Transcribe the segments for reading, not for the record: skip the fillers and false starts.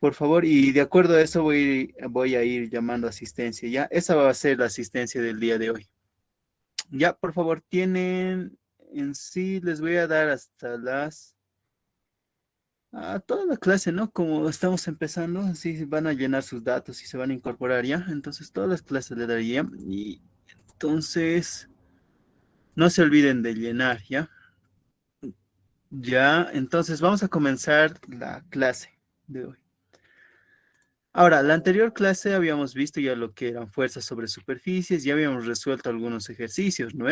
por favor, y de acuerdo a eso voy a ir llamando asistencia, ¿ya? Esa va a ser la asistencia del día de hoy. Ya, por favor, tienen en sí, les voy a dar hasta toda la clase, ¿no? Como estamos empezando, así van a llenar sus datos y se van a incorporar ya. Entonces, todas las clases le daría. Y entonces, no se olviden de llenar, ¿ya? Ya, entonces vamos a comenzar la clase de hoy. Ahora, la anterior clase habíamos visto ya lo que eran fuerzas sobre superficies, ya habíamos resuelto algunos ejercicios, ¿no?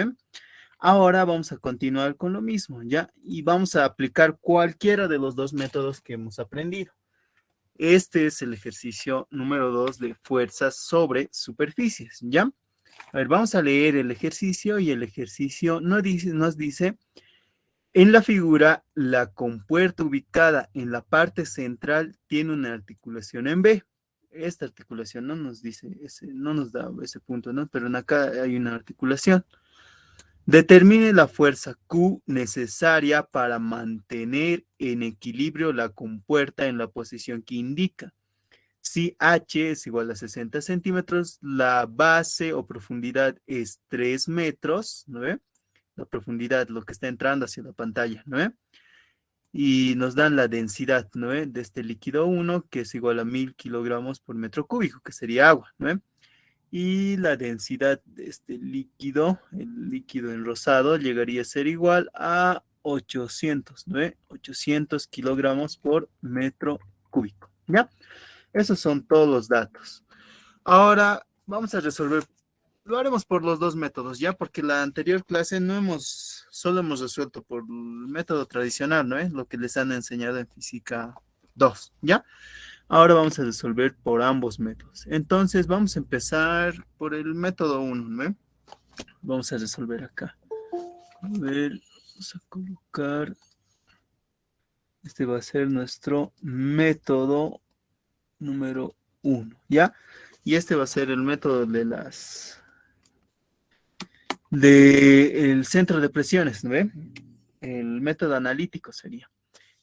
Ahora vamos a continuar con lo mismo, ¿ya? Y vamos a aplicar cualquiera de los dos métodos que hemos aprendido. Este es el ejercicio número 2 de fuerzas sobre superficies, ¿ya? A ver, vamos a leer el ejercicio y el ejercicio nos dice, en la figura, la compuerta ubicada en la parte central tiene una articulación en B. Esta articulación no nos dice, no nos da ese punto, ¿no? Pero en acá hay una articulación. Determine la fuerza Q necesaria para mantener en equilibrio la compuerta en la posición que indica. Si H es igual a 60 centímetros, la base o profundidad es 3 metros, ¿no ve? La profundidad, lo que está entrando hacia la pantalla, ¿no ve? Y nos dan la densidad, ¿no ve? De este líquido 1, que es igual a 1000 kilogramos por metro cúbico, que sería agua, ¿no ve? Y la densidad de este líquido, el líquido en rosado, llegaría a ser igual a 800, ¿no? 800 kilogramos por metro cúbico, ¿ya? Esos son todos los datos. Ahora vamos a resolver, lo haremos por los dos métodos, ¿ya? Porque la anterior clase solo hemos resuelto por el método tradicional, ¿no? Lo que les han enseñado en física 2, ¿ya? Ahora vamos a resolver por ambos métodos. Entonces vamos a empezar por el método 1, ¿no? Vamos a resolver acá. A ver, vamos a colocar. Este va a ser nuestro método número 1, ¿ya? Y este va a ser el método del centro de presiones, ¿no ve? El método analítico sería.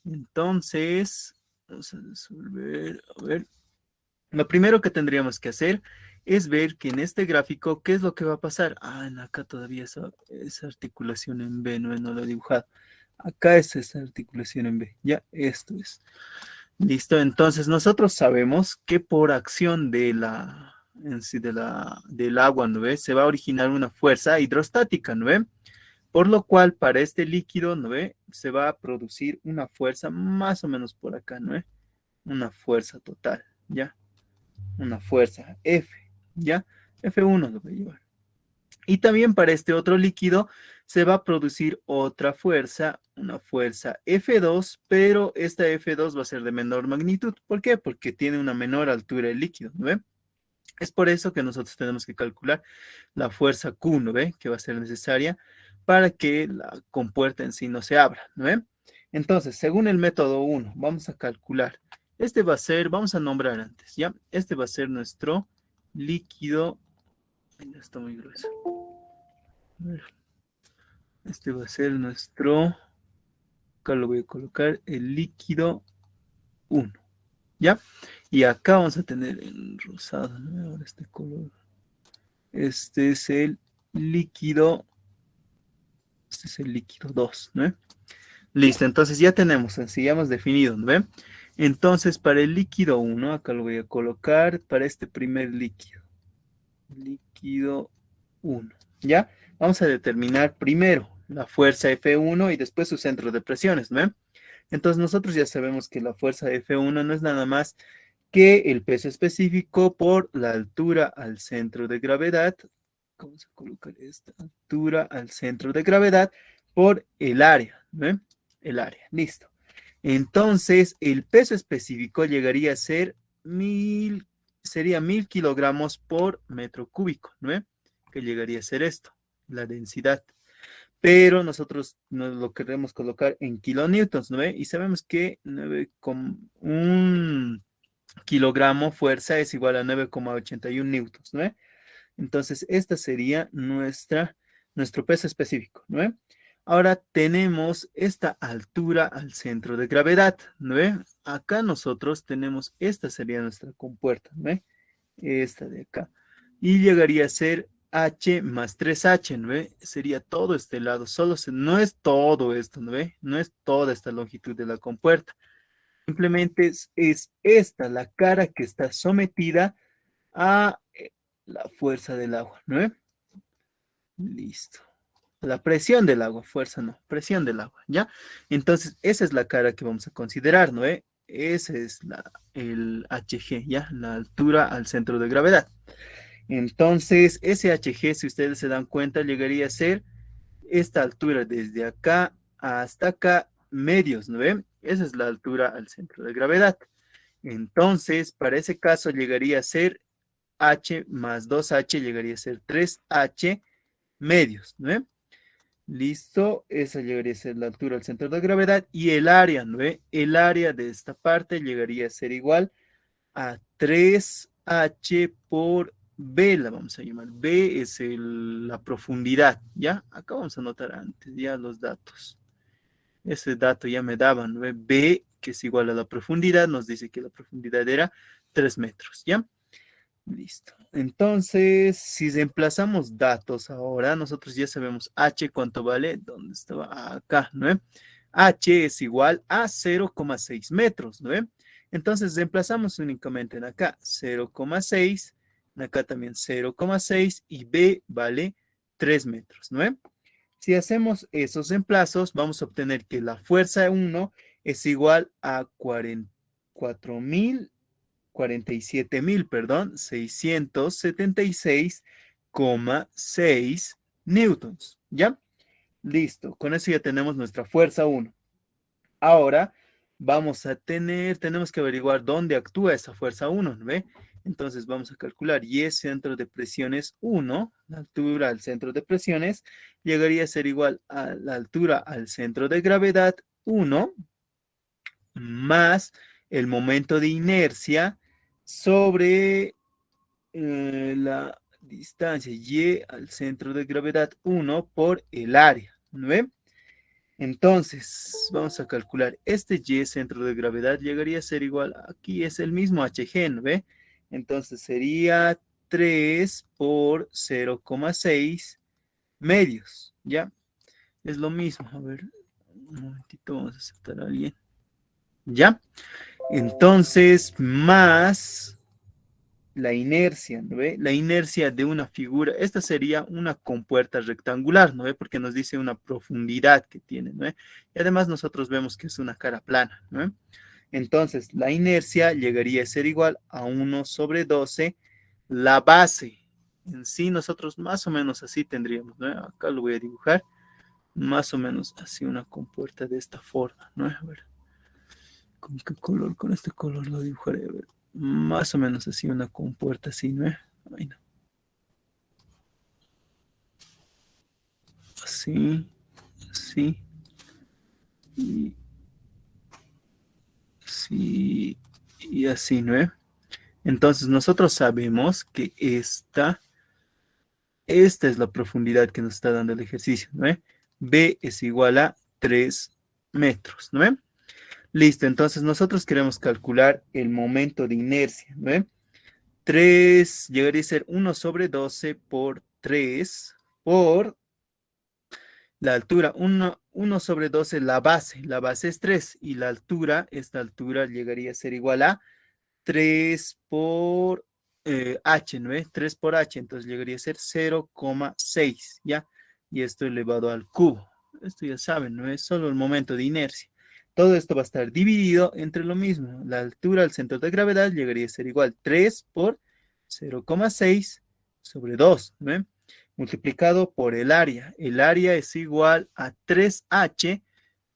Entonces, vamos a resolver, a ver. Lo primero que tendríamos que hacer es ver que en este gráfico, ¿qué es lo que va a pasar? En acá todavía esa articulación en B, no lo he dibujado. Acá es esa articulación en B, ya, esto es. Listo, entonces nosotros sabemos que por acción en sí del agua, ¿no ve? Se va a originar una fuerza hidrostática, ¿no ve? Por lo cual, para este líquido, ¿no ve? Se va a producir una fuerza más o menos por acá, ¿no ve? Una fuerza total, ¿ya? Una fuerza F, ¿ya? F1 lo voy a llevar. Y también para este otro líquido se va a producir otra fuerza, una fuerza F2, pero esta F2 va a ser de menor magnitud. ¿Por qué? Porque tiene una menor altura el líquido, ¿no ve? Es por eso que nosotros tenemos que calcular la fuerza Q, ¿no ve? Que va a ser necesaria para que la compuerta en sí no se abra, ¿no ve? Entonces, según el método 1, vamos a calcular. Este va a ser, vamos a nombrar antes, ¿ya? Este va a ser nuestro líquido. Ay, está muy grueso. A ver. Este va a ser nuestro, acá lo voy a colocar, el líquido 1, ¿ya? Y acá vamos a tener en rosado, ¿no? Ahora este color. Este es el líquido, este es el líquido 2, ¿no? Listo, entonces ya tenemos, así ya hemos definido, ¿no ve? Entonces, para el líquido 1, acá lo voy a colocar para este primer líquido. Líquido 1, ¿ya? Vamos a determinar primero la fuerza F1 y después su centro de presiones, ¿no? Entonces, nosotros ya sabemos que la fuerza F1 no es nada más que el peso específico por la altura al centro de gravedad. Vamos a colocar esta altura al centro de gravedad por el área, ¿no? El área, listo. Entonces, el peso específico llegaría a ser sería 1000 kilogramos por metro cúbico, ¿no? Que llegaría a ser esto, la densidad. Pero nosotros nos lo queremos colocar en kilonewtons, ¿no? Y sabemos que 9,1 kilogramo fuerza es igual a 9,81 newtons, ¿no? Entonces, esta sería nuestro peso específico, ¿no? Ahora tenemos esta altura al centro de gravedad, ¿no? acá nosotros tenemos, esta sería nuestra compuerta, ¿no? Esta de acá. Y llegaría a ser H más 3H, ¿no ve? Sería todo este lado, no es todo esto, ¿no ve? No es toda esta longitud de la compuerta. Simplemente es esta, la cara que está sometida a la fuerza del agua, ¿no ve? Listo. La presión del agua, fuerza no, presión del agua, ¿ya? Entonces, esa es la cara que vamos a considerar, ¿no? Ese es el HG, ¿ya? La altura al centro de gravedad. Entonces, ese HG, si ustedes se dan cuenta, llegaría a ser esta altura desde acá hasta acá, medios, ¿no ven? Esa es la altura al centro de gravedad. Entonces, para ese caso llegaría a ser H más 2H, llegaría a ser 3H medios, ¿no ven? Listo, esa llegaría a ser la altura al centro de gravedad y el área, ¿no ve? El área de esta parte llegaría a ser igual a 3H por B, la vamos a llamar. B es la profundidad, ¿ya? Acá vamos a anotar antes ya los datos. Ese dato ya me daban, ¿no? B, que es igual a la profundidad, nos dice que la profundidad era 3 metros, ¿ya? Listo. Entonces, si reemplazamos datos ahora, nosotros ya sabemos H cuánto vale. ¿Dónde estaba? Acá, ¿no? H es igual a 0,6 metros, ¿no? Entonces, reemplazamos únicamente en acá 0,6, en acá también 0,6 y B vale 3 metros, ¿no? Si hacemos esos reemplazos, vamos a obtener que la fuerza 1 es igual a 47.000, perdón, 676,6 newtons, ¿ya? Listo, con eso ya tenemos nuestra fuerza 1. Ahora tenemos que averiguar dónde actúa esa fuerza 1, ¿no ve? Entonces vamos a calcular y es centro de presiones 1, la altura al centro de presiones, llegaría a ser igual a la altura al centro de gravedad 1 más el momento de inercia sobre la distancia y al centro de gravedad 1 por el área, ¿no ve? Entonces, vamos a calcular, este Y centro de gravedad llegaría a ser igual, aquí es el mismo HG, ¿no ve? Entonces sería 3 por 0,6 medios, ¿ya? Es lo mismo, a ver, un momentito, vamos a aceptar a alguien, ¿ya? Entonces, más la inercia, ¿no ve? La inercia de una figura, esta sería una compuerta rectangular, ¿no ve? Porque nos dice una profundidad que tiene, ¿no ve? Y además nosotros vemos que es una cara plana, ¿no ve? Entonces, la inercia llegaría a ser igual a 1 sobre 12, la base. En sí, nosotros más o menos así tendríamos, ¿no? Acá lo voy a dibujar, más o menos así una compuerta de esta forma, ¿no? A ver, ¿con qué color? Con este color lo dibujaré, a ver. Más o menos así una compuerta así, ¿no? Ay, no. Así, así, y así, y así, ¿no? Entonces nosotros sabemos que esta es la profundidad que nos está dando el ejercicio, ¿no? B es igual a 3 metros, ¿no? Listo, entonces nosotros queremos calcular el momento de inercia, ¿no? 3 llegaría a ser 1 sobre 12 por 3 por la altura, 1 sobre 12, la base es 3 y la altura, esta altura llegaría a ser igual a 3 por h, ¿no es? 3 por h, entonces llegaría a ser 0,6, ¿ya? Y esto elevado al cubo. Esto ya saben, no es solo el momento de inercia. Todo esto va a estar dividido entre lo mismo. La altura al centro de gravedad llegaría a ser igual 3 por 0,6 sobre 2, ¿no? Multiplicado por el área. El área es igual a 3h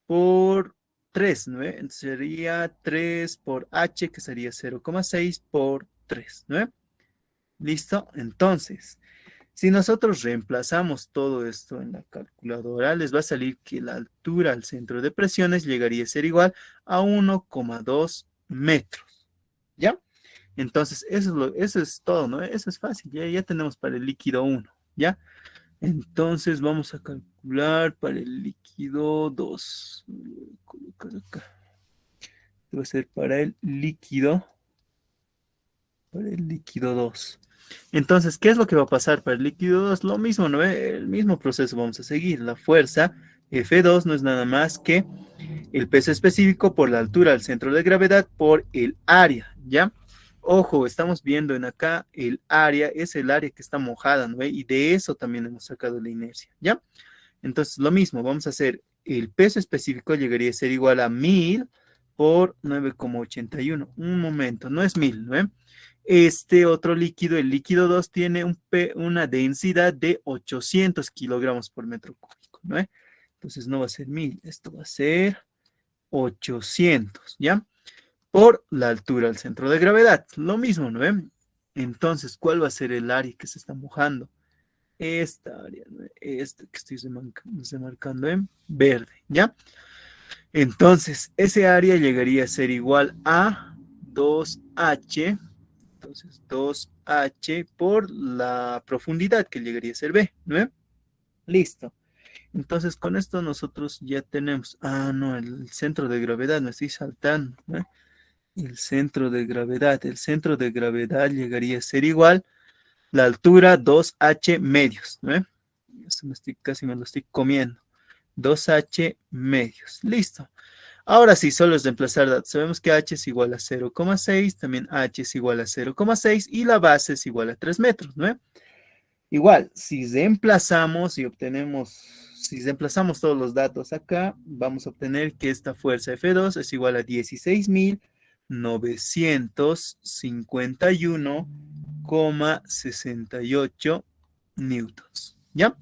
por 3, ¿no? Entonces sería 3 por h, que sería 0,6 por 3, ¿no? ¿Listo? Entonces, si nosotros reemplazamos todo esto en la calculadora, les va a salir que la altura al centro de presiones llegaría a ser igual a 1,2 metros, ¿ya? Entonces, eso es todo, ¿no? Eso es fácil, ya tenemos para el líquido 1, ¿ya? Entonces vamos a calcular para el líquido 2. Voy a colocar acá. Esto va a ser para el líquido 2. Entonces, ¿qué es lo que va a pasar para el líquido 2? Lo mismo, ¿no? El mismo proceso vamos a seguir. La fuerza F2 no es nada más que el peso específico por la altura del centro de gravedad por el área, ¿ya? Ojo, estamos viendo en acá el área, es el área que está mojada, ¿no? Y de eso también hemos sacado la inercia, ¿ya? Entonces, lo mismo, vamos a hacer el peso específico llegaría a ser igual a 1000 por 9,81. Un momento, no es 1000, ¿no? Este otro líquido, el líquido 2, tiene una densidad de 800 kilogramos por metro cúbico, ¿no? Entonces no va a ser 1000, esto va a ser 800, ¿ya? Por la altura al centro de gravedad. Lo mismo, ¿no? Entonces, ¿cuál va a ser el área que se está mojando? Esta área, ¿no? Esta que estoy remarcando en verde, ¿ya? Entonces, ese área llegaría a ser igual a 2H. Entonces, 2H por la profundidad, que llegaría a ser B, ¿no? Listo. Entonces, con esto nosotros ya tenemos... Ah, no, el centro de gravedad, me estoy saltando, ¿no? El centro de gravedad. El centro de gravedad llegaría a ser igual la altura 2H medios, ¿no? Esto casi me lo estoy comiendo. 2H medios. Listo. Ahora sí, solo es reemplazar datos. Sabemos que H es igual a 0,6, también H es igual a 0,6 y la base es igual a 3 metros, ¿no? Igual, si reemplazamos si reemplazamos todos los datos acá, vamos a obtener que esta fuerza F2 es igual a 16.951,68 newtons, ¿ya?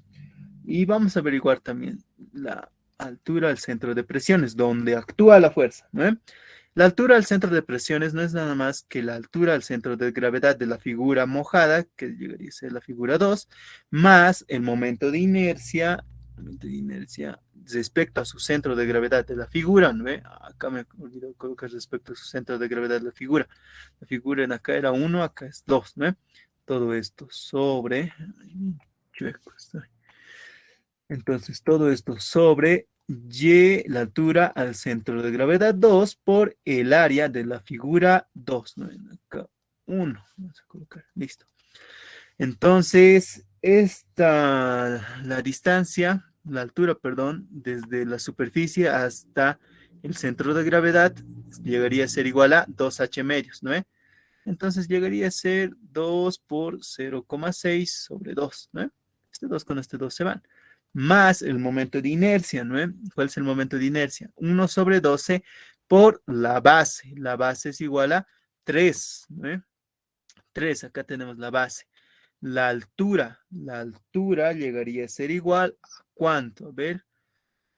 Y vamos a averiguar también la altura al centro de presiones, donde actúa la fuerza, ¿no? La altura al centro de presiones no es nada más que la altura al centro de gravedad de la figura mojada, que llegaría a ser la figura 2, más el momento de inercia respecto a su centro de gravedad de la figura, ¿no? Acá me olvidó colocar respecto a su centro de gravedad de la figura. La figura en acá era 1, acá es 2, ¿no? Todo esto sobre... Chueco estoy. Entonces, todo esto sobre Y, la altura al centro de gravedad 2 por el área de la figura 2, ¿no? Acá 1, vamos a colocar, listo. Entonces, la distancia, la altura, perdón, desde la superficie hasta el centro de gravedad llegaría a ser igual a 2H medios, ¿no? Entonces llegaría a ser 2 por 0,6 sobre 2, ¿no? Este 2 con este 2 se van. Más el momento de inercia, ¿no? ¿Cuál es el momento de inercia? 1 sobre 12 por la base. La base es igual a 3, ¿no? 3, acá tenemos la base. La altura llegaría a ser igual a ¿cuánto? A ver,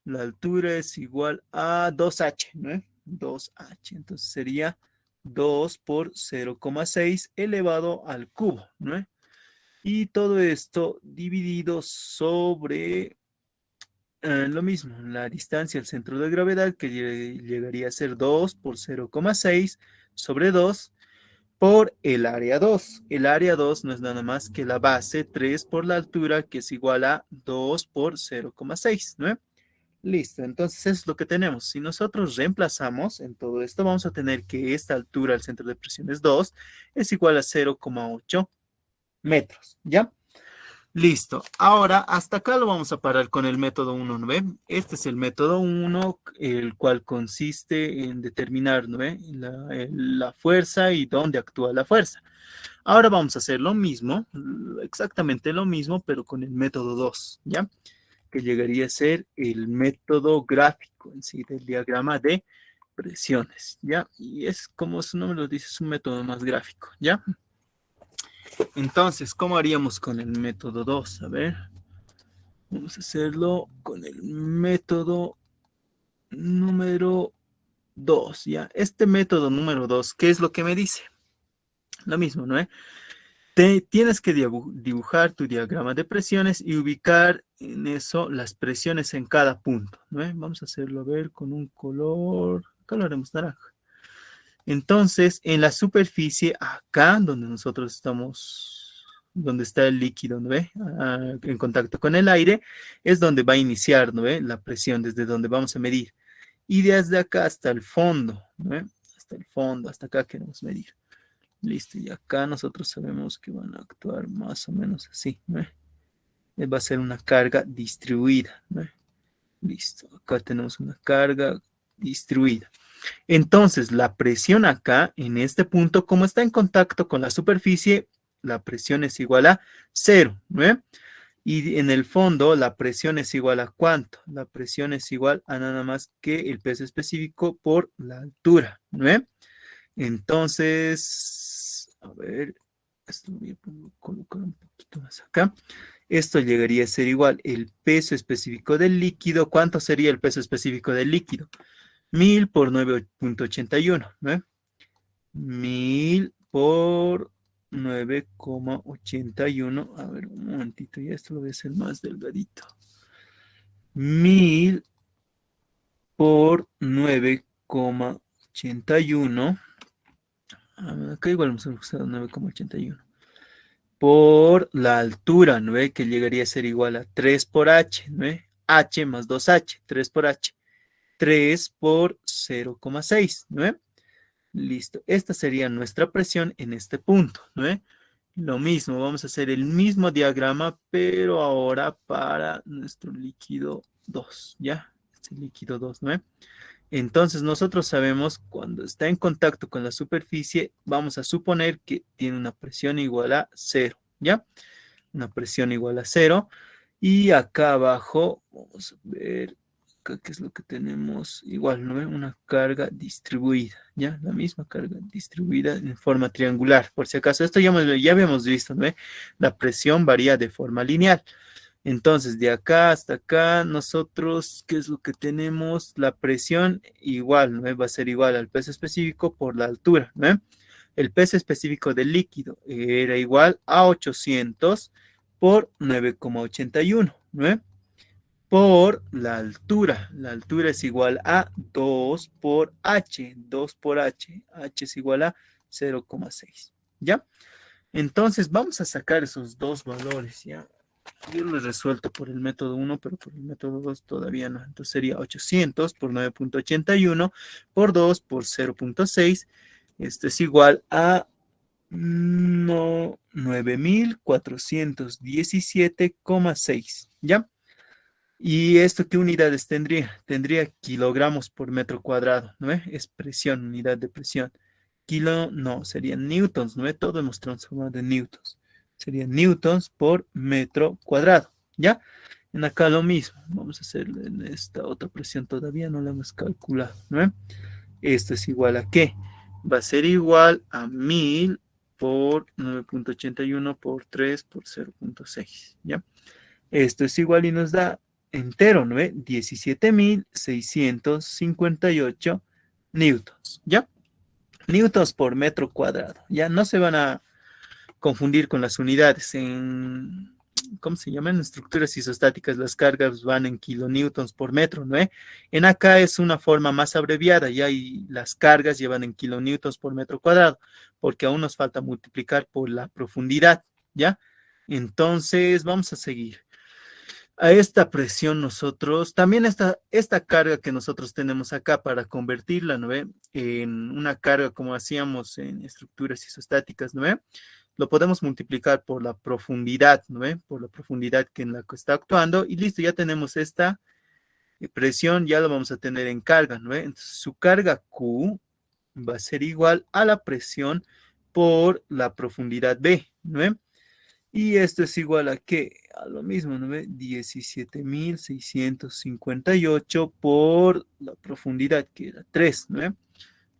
la altura es igual a 2H, ¿no? 2H, entonces sería 2 por 0,6 elevado al cubo, ¿no? Y todo esto dividido sobre lo mismo, la distancia al centro de gravedad, que llegaría a ser 2 por 0,6 sobre 2 por el área 2. El área 2 no es nada más que la base 3 por la altura, que es igual a 2 por 0,6, ¿no? Listo, entonces eso es lo que tenemos. Si nosotros reemplazamos en todo esto, vamos a tener que esta altura al centro de presión es 2, es igual a 0,8 metros, ¿ya? Listo. Ahora, hasta acá lo vamos a parar con el método 1, ¿no ve? Este es el método 1, el cual consiste en determinar, ¿no ve? La fuerza y dónde actúa la fuerza. Ahora vamos a hacer lo mismo, exactamente lo mismo, pero con el método 2, ¿ya? Que llegaría a ser el método gráfico en sí, del diagrama de presiones, ¿ya? Y es como su nombre lo dice, es un método más gráfico, ¿ya? Entonces, ¿cómo haríamos con el método 2? A ver, vamos a hacerlo con el método número 2, ¿ya? Este método número 2, ¿qué es lo que me dice? Lo mismo, ¿no? Tienes que dibujar tu diagrama de presiones y ubicar en eso las presiones en cada punto, ¿no? Vamos a hacerlo, a ver, con un color, acá lo haremos naranja. Entonces, en la superficie, acá donde nosotros estamos, donde está el líquido, ¿no ve? En contacto con el aire, es donde va a iniciar, ¿no ve? La presión, desde donde vamos a medir. Y desde acá hasta el fondo, ¿no ve? hasta el fondo, hasta acá queremos medir. Listo, y acá nosotros sabemos que van a actuar más o menos así, ¿no? Va a ser una carga distribuida, ¿no? Listo, acá tenemos una carga distribuida. Entonces, la presión acá, en este punto, como está en contacto con la superficie, la presión es igual a 0, ¿no? Y en el fondo, la presión es igual a ¿cuánto? La presión es igual a nada más que el peso específico por la altura, ¿no? Entonces, a ver, esto voy a colocar un poquito más acá. Esto llegaría a ser igual el peso específico del líquido. ¿Cuánto sería el peso específico del líquido? 1000 por 9.81, ¿no? 1000 por 9,81. A ver, un momentito, ya esto lo voy a hacer más delgadito. 1000 por 9,81. Acá igual vamos a usar 9,81. Por la altura, ¿no ve? Que llegaría a ser igual a 3 por h, ¿no ve? H más 2h, 3 por h. 3 por 0,6, ¿no ve? Listo. Esta sería nuestra presión en este punto, ¿no ve? Lo mismo, vamos a hacer el mismo diagrama, pero ahora para nuestro líquido 2, ¿ya? Este líquido 2, ¿no ve? Entonces nosotros sabemos cuando está en contacto con la superficie, vamos a suponer que tiene una presión igual a 0, ¿ya? Una presión igual a 0. Y acá abajo, vamos a ver, acá qué es lo que tenemos. Igual, ¿no? Una carga distribuida, ¿ya? La misma carga distribuida en forma triangular. Por si acaso, esto ya habíamos visto, ¿no? La presión varía de forma lineal. Entonces, de acá hasta acá, nosotros, ¿qué es lo que tenemos? La presión igual, ¿no? Va a ser igual al peso específico por la altura, ¿no? El peso específico del líquido era igual a 800 por 9,81, ¿no? Por la altura. La altura es igual a 2 por h. 2 por h. H es igual a 0,6, ¿ya? Entonces, vamos a sacar esos dos valores, ¿ya? Yo lo he resuelto por el método 1, pero por el método 2 todavía no. Entonces sería 800 por 9,81 por 2 por 0,6. Esto es igual a 9417,6. ¿Ya? ¿Y esto qué unidades tendría? Tendría kilogramos por metro cuadrado, ¿no es? Es presión, unidad de presión. Kilo, no, serían newtons, ¿no es? Todo hemos transformado en newtons. Serían newtons por metro cuadrado, ¿ya? En acá lo mismo. Vamos a hacer en esta otra presión, todavía no la hemos calculado, ¿no es? Esto es igual a ¿qué? Va a ser igual a 1000 por 9,81 por 3 por 0,6, ¿ya? Esto es igual y nos da entero, ¿no? 17,658 newtons, ¿ya? Newtons por metro cuadrado, ¿ya? No se van a confundir con las unidades. ¿Cómo se llaman? En estructuras isostáticas las cargas van en kilonewtons por metro, ¿no? En acá es una forma más abreviada, ya, y las cargas llevan en kilonewtons por metro cuadrado, porque aún nos falta multiplicar por la profundidad, ¿ya? Entonces, vamos a seguir. A esta presión nosotros, también esta carga que nosotros tenemos acá para convertirla, ¿no ve? En una carga como hacíamos en estructuras isostáticas, ¿no ve? Lo podemos multiplicar por la profundidad, ¿no ve? Por la profundidad que en la que está actuando y listo, ya tenemos esta presión, ya lo vamos a tener en carga, ¿no ve? Entonces su carga Q va a ser igual a la presión por la profundidad B, ¿no ve? Y esto es igual a ¿qué? A lo mismo, ¿no ve? 17,658 por la profundidad, que era 3, ¿no ve?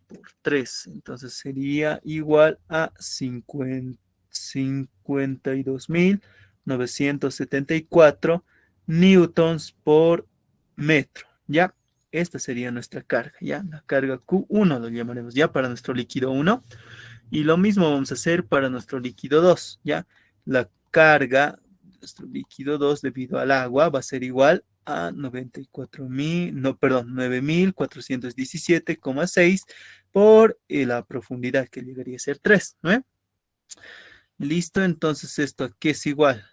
Por 3. Entonces sería igual a 52,974 newtons por metro, ¿ya? Esta sería nuestra carga, ¿ya? La carga Q1 lo llamaremos, ¿ya? Para nuestro líquido 1. Y lo mismo vamos a hacer para nuestro líquido 2, ¿ya? La carga de nuestro líquido 2 debido al agua va a ser igual a 94,000, no, perdón, 9,417,6 por la profundidad que llegaría a ser 3, ¿no? Listo, entonces esto aquí es igual.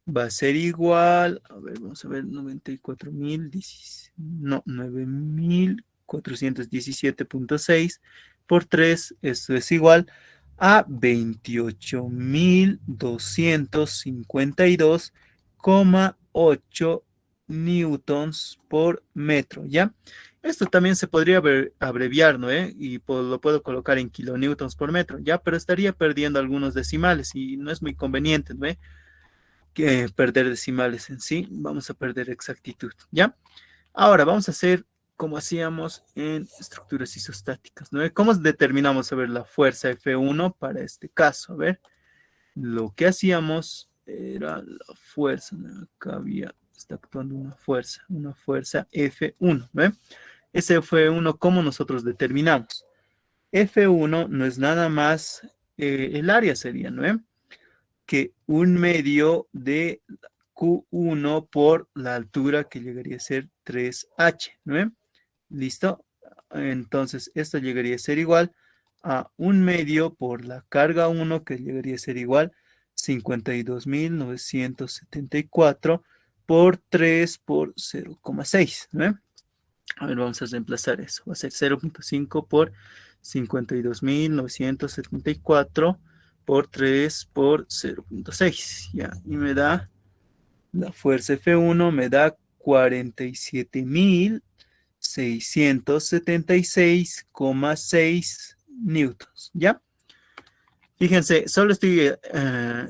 Va a ser igual, a ver, vamos a ver, 94,000, no, 9,417,6 por 3, esto es igual a 28.252,8 newtons por metro, ¿ya? Esto también se podría abreviar, ¿no? Y lo puedo colocar en kilonewtons por metro, ¿ya? Pero estaría perdiendo algunos decimales y no es muy conveniente, ¿no? Que perder decimales en sí, vamos a perder exactitud, ¿ya? Ahora vamos a hacer como hacíamos en estructuras isostáticas, ¿no? ¿Cómo determinamos, a ver, la fuerza F1 para este caso? A ver, lo que hacíamos era la fuerza, ¿no? Acá está actuando una fuerza F1, ¿no? Ese F1, ¿cómo nosotros determinamos? F1 no es nada más, el área sería, ¿no? Que un medio de Q1 por la altura que llegaría a ser 3H, ¿no? ¿Listo? Entonces, esto llegaría a ser igual a un medio por la carga 1, que llegaría a ser igual 52.974 por 3 por 0,6, ¿no? A ver, vamos a reemplazar eso. Va a ser 0,5 por 52.974 por 3 por 0,6. Ya, y me da la fuerza F1, me da 47.676,6 newtons. ¿Ya? Fíjense, solo estoy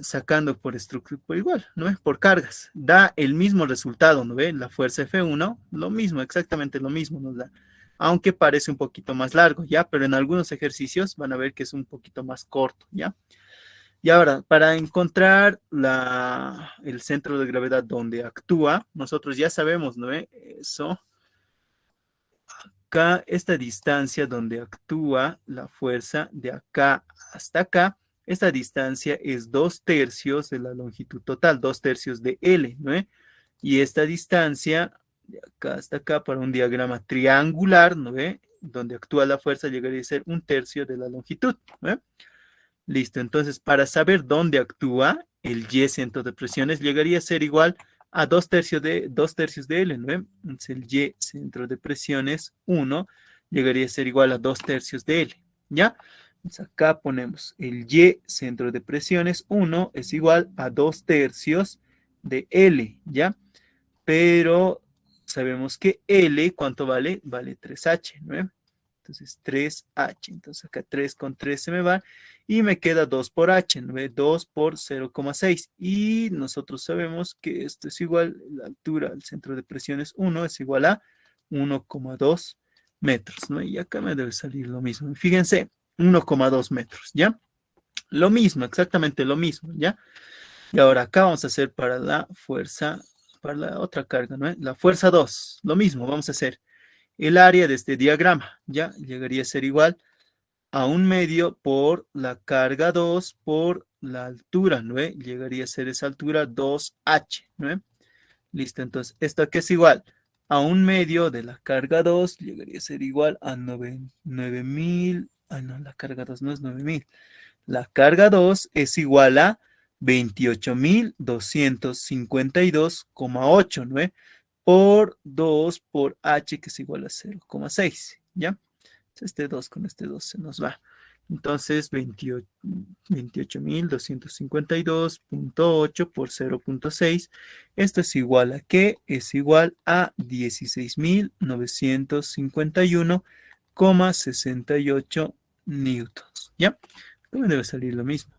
sacando por estructura, por igual, ¿no ve? Por cargas. Da el mismo resultado, ¿no ve? La fuerza F1, lo mismo, exactamente lo mismo nos da. Aunque parece un poquito más largo, ¿ya? Pero en algunos ejercicios van a ver que es un poquito más corto, ¿ya? Y ahora, para encontrar el centro de gravedad donde actúa, nosotros ya sabemos, ¿no ve? Eso. Acá, esta distancia donde actúa la fuerza de acá hasta acá, esta distancia es 2/3 de la longitud total, 2/3 de L, ¿no? Y esta distancia de acá hasta acá para un diagrama triangular, ¿no ve? Donde actúa la fuerza llegaría a ser 1/3 de la longitud, ¿no? Listo, entonces para saber dónde actúa el Y centro de presiones llegaría a ser igual a 2/3 de L, ¿no? Entonces el Y centro de presiones 1 llegaría a ser igual a 2/3 de L, ¿ya? Entonces acá ponemos el Y centro de presiones 1 es igual a 2/3 de L, ¿ya? Pero sabemos que L, ¿cuánto vale? Vale 3H, ¿no? Entonces 3H, entonces acá 3 con 3 se me va y me queda 2 por H, ¿no? 2 por 0,6 y nosotros sabemos que esto es igual, la altura al centro de presión es 1, es igual a 1,2 metros, ¿no? Y acá me debe salir lo mismo. Fíjense, 1,2 metros, ¿ya? Lo mismo, exactamente lo mismo, ¿ya? Y ahora acá vamos a hacer para la fuerza, para la otra carga, ¿no? La fuerza 2, lo mismo, vamos a hacer el área de este diagrama, ¿ya? Llegaría a ser igual a un medio por la carga 2 por la altura, ¿no? Llegaría a ser esa altura 2H, ¿no? Listo, entonces, ¿esto qué es igual? A un medio de la carga 2 llegaría a ser igual a 9.000, no, la carga 2 no es 9.000. La carga 2 es igual a 28.252,8, ¿no? Por 2 por H, que es igual a 0,6, ¿ya? Este 2 con este 2 se nos va. Entonces, 28.252,8 por 0,6. Esto es igual a ¿qué? Es igual a 16.951,68 newtons, ¿ya? ¿Cómo debe salir lo mismo?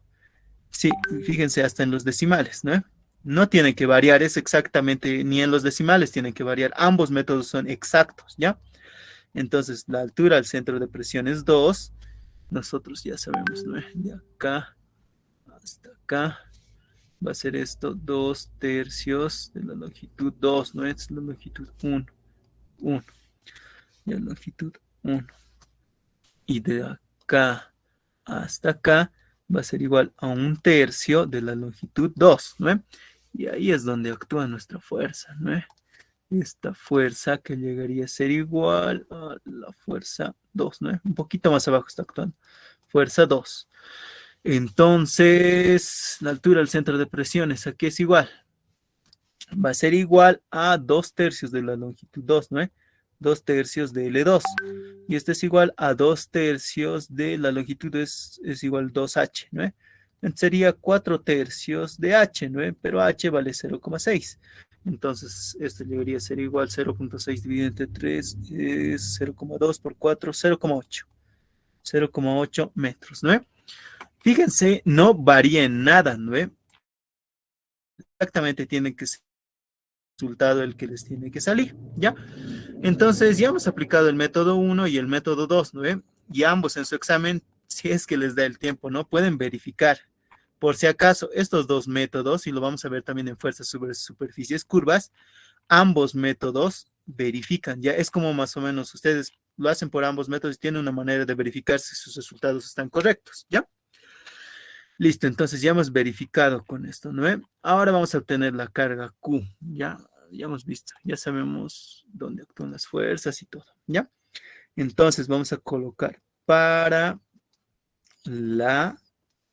Sí, fíjense, hasta en los decimales, ¿no? No tiene que variar, es exactamente, ni en los decimales tienen que variar. Ambos métodos son exactos, ¿ya? Entonces, la altura al centro de presión es 2. Nosotros ya sabemos, ¿no? De acá hasta acá va a ser esto 2/3 de la longitud 2, ¿no? Es la longitud 1, 1. Y la longitud 1. Y de acá hasta acá va a ser igual a 1/3 de la longitud 2, ¿no? Y ahí es donde actúa nuestra fuerza, ¿no? Esta fuerza que llegaría a ser igual a la fuerza 2, ¿no? Un poquito más abajo está actuando. Fuerza 2. Entonces, la altura del centro de presiones, aquí es igual. Va a ser igual a 2/3 de la longitud 2, ¿no? 2 tercios de L2. Y esto es igual a 2 tercios de la longitud es igual a 2H, ¿no? Entonces sería 4 tercios de H, ¿no? Pero H vale 0,6. Entonces, esto llegaría a ser igual 0,6 dividido entre 3 es 0,2 por 4, 0,8. 0,8 metros, ¿no? Fíjense, no varía en nada, ¿no? Exactamente tiene que ser el resultado el que les tiene que salir, ¿ya? Entonces, ya hemos aplicado el método 1 y el método 2, ¿no? Y ambos en su examen, si es que les da el tiempo, ¿no? Pueden verificar. Por si acaso, estos dos métodos, y lo vamos a ver también en fuerzas sobre superficies curvas, ambos métodos verifican, ya es como más o menos ustedes lo hacen por ambos métodos y tienen una manera de verificar si sus resultados están correctos, ¿ya? Listo, entonces ya hemos verificado con esto, ¿no? Ahora vamos a obtener la carga Q, ya hemos visto, ya sabemos dónde actúan las fuerzas y todo, ¿ya? Entonces vamos a colocar para la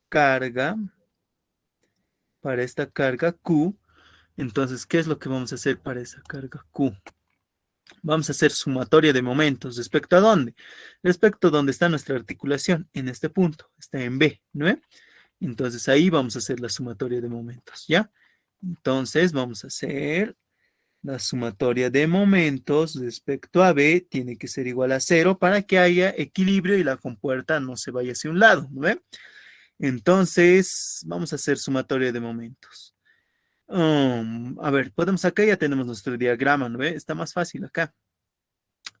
carga, para esta carga Q, entonces, ¿qué es lo que vamos a hacer para esa carga Q? Vamos a hacer sumatoria de momentos. ¿Respecto a dónde? Respecto a dónde está nuestra articulación. En este punto. Está en B, ¿no? Entonces ahí vamos a hacer la sumatoria de momentos, ¿ya? Entonces vamos a hacer la sumatoria de momentos respecto a B. Tiene que ser igual a 0 para que haya equilibrio y la compuerta no se vaya hacia un lado, ¿no? Entonces vamos a hacer sumatoria de momentos. A ver, podemos acá ya tenemos nuestro diagrama, ¿no? Está más fácil acá.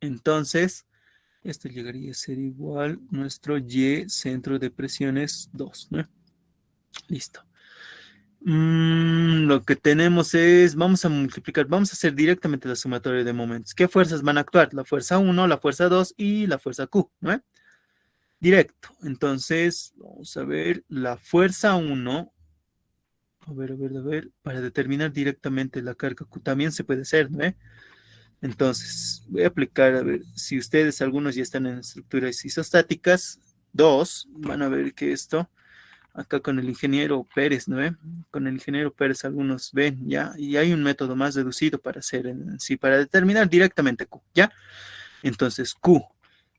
Entonces, esto llegaría a ser igual nuestro Y centro de presiones 2, ¿no? Listo. Lo que tenemos es, vamos a multiplicar, vamos a hacer directamente la sumatoria de momentos. ¿Qué fuerzas van a actuar? La fuerza 1, la fuerza 2 y la fuerza Q, ¿no? Directo. Entonces, vamos a ver la fuerza 1. A ver, para determinar directamente la carga Q también se puede hacer, ¿no? Entonces, voy a aplicar, a ver, si ustedes, algunos ya están en estructuras isostáticas, dos, van a ver que esto, acá con el ingeniero Pérez, ¿no? Con el ingeniero Pérez algunos ven, ¿ya? Y hay un método más reducido para hacer, sí, para determinar directamente Q, ¿ya? Entonces, Q,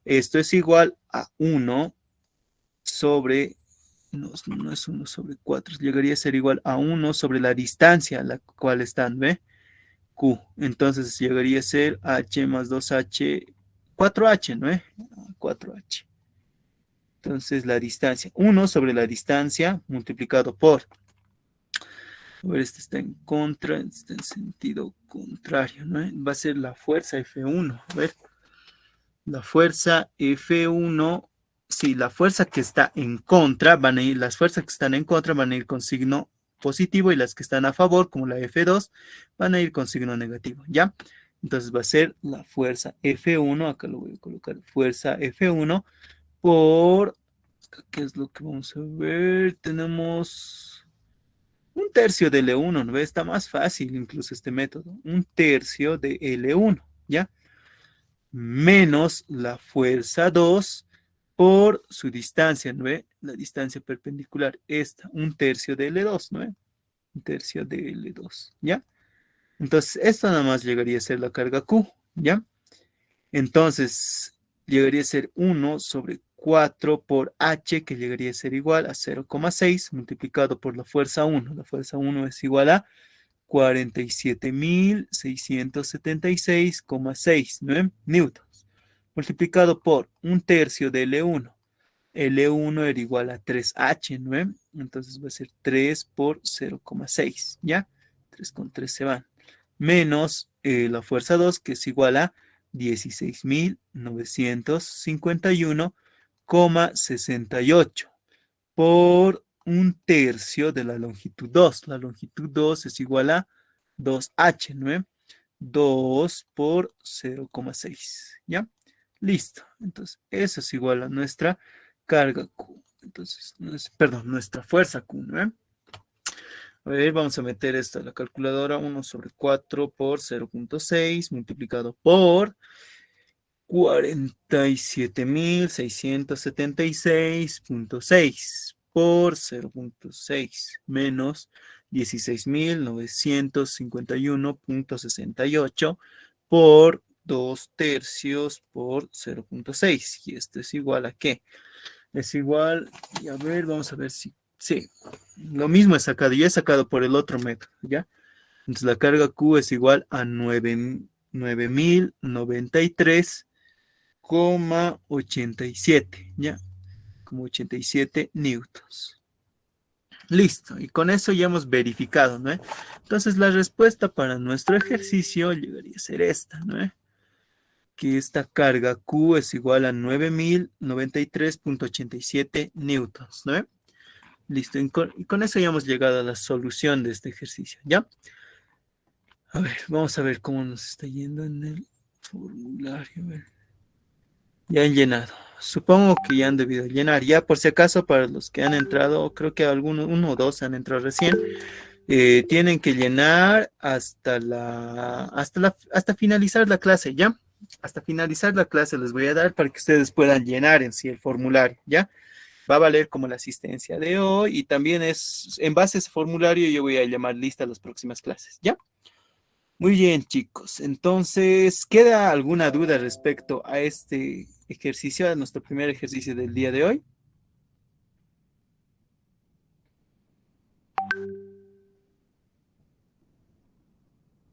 esto es igual a 1 sobre, no es 1 sobre 4, llegaría a ser igual a 1 sobre la distancia a la cual están, ¿ve? Q. Entonces llegaría a ser H más 2H, 4H, ¿no? 4H. Entonces la distancia, 1 sobre la distancia multiplicado por, a ver, este está en contra, está en sentido contrario, ¿no? Va a ser la fuerza F1. A ver, la fuerza F1, sí, la fuerza que está en contra, van a ir, las fuerzas que están en contra van a ir con signo positivo y las que están a favor, como la F2, van a ir con signo negativo, ¿ya? Entonces va a ser la fuerza F1, acá lo voy a colocar, fuerza F1 por, ¿qué es lo que vamos a ver? Tenemos un tercio de L1, ¿no? Está más fácil incluso este método, un tercio de L1, ¿ya? Menos la fuerza 2 por su distancia, ¿no ve? La distancia perpendicular, esta, un tercio de L2, ¿no ve? Un tercio de L2, ¿ya? Entonces, esto nada más llegaría a ser la carga Q, ¿ya? Entonces, llegaría a ser 1 sobre 4 por H, que llegaría a ser igual a 0,6 multiplicado por la fuerza 1. La fuerza 1 es igual a 47.676,6, ¿no? Newtons, multiplicado por un tercio de L1. L1 era igual a 3H, ¿no? Entonces va a ser 3 por 0,6, ¿ya? 3 con 3 se van. Menos la fuerza 2, que es igual a 16.951,68 por un tercio de la longitud 2. La longitud 2 es igual a 2H, ¿no? 2 por 0,6, ¿ya? Listo. Entonces, eso es igual a nuestra carga Q. Entonces, perdón, nuestra fuerza Q, ¿no? A ver, vamos a meter esto a la calculadora. 1 sobre 4 por 0,6 multiplicado por 47.676,6 por 0,6 menos 16.951,68 por 2 tercios por 0.6. ¿Y esto es igual a qué? Es igual, y a ver, vamos a ver si, sí, lo mismo he sacado, yo he sacado por el otro método, ¿ya? Entonces la carga Q es igual a 9093,87, ¿ya? Como 87 newtons. Listo, y con eso ya hemos verificado, ¿no? Entonces la respuesta para nuestro ejercicio llegaría a ser esta, ¿no? Que esta carga Q es igual a 9093,87 newtons, ¿no? Listo, y con eso ya hemos llegado a la solución de este ejercicio, ¿ya? A ver, vamos a ver cómo nos está yendo en el formulario. A ver. Ya han llenado. Supongo que ya han debido llenar. Ya por si acaso, para los que han entrado, creo que algunos, uno o dos han entrado recién, tienen que llenar hasta finalizar la clase, ¿ya? Hasta finalizar la clase les voy a dar para que ustedes puedan llenar en sí el formulario, ¿ya? Va a valer como la asistencia de hoy y también es, en base a ese formulario, yo voy a llamar lista las próximas clases, ¿ya? Muy bien, chicos. Entonces, ¿queda alguna duda respecto a este ejercicio, a nuestro primer ejercicio del día de hoy?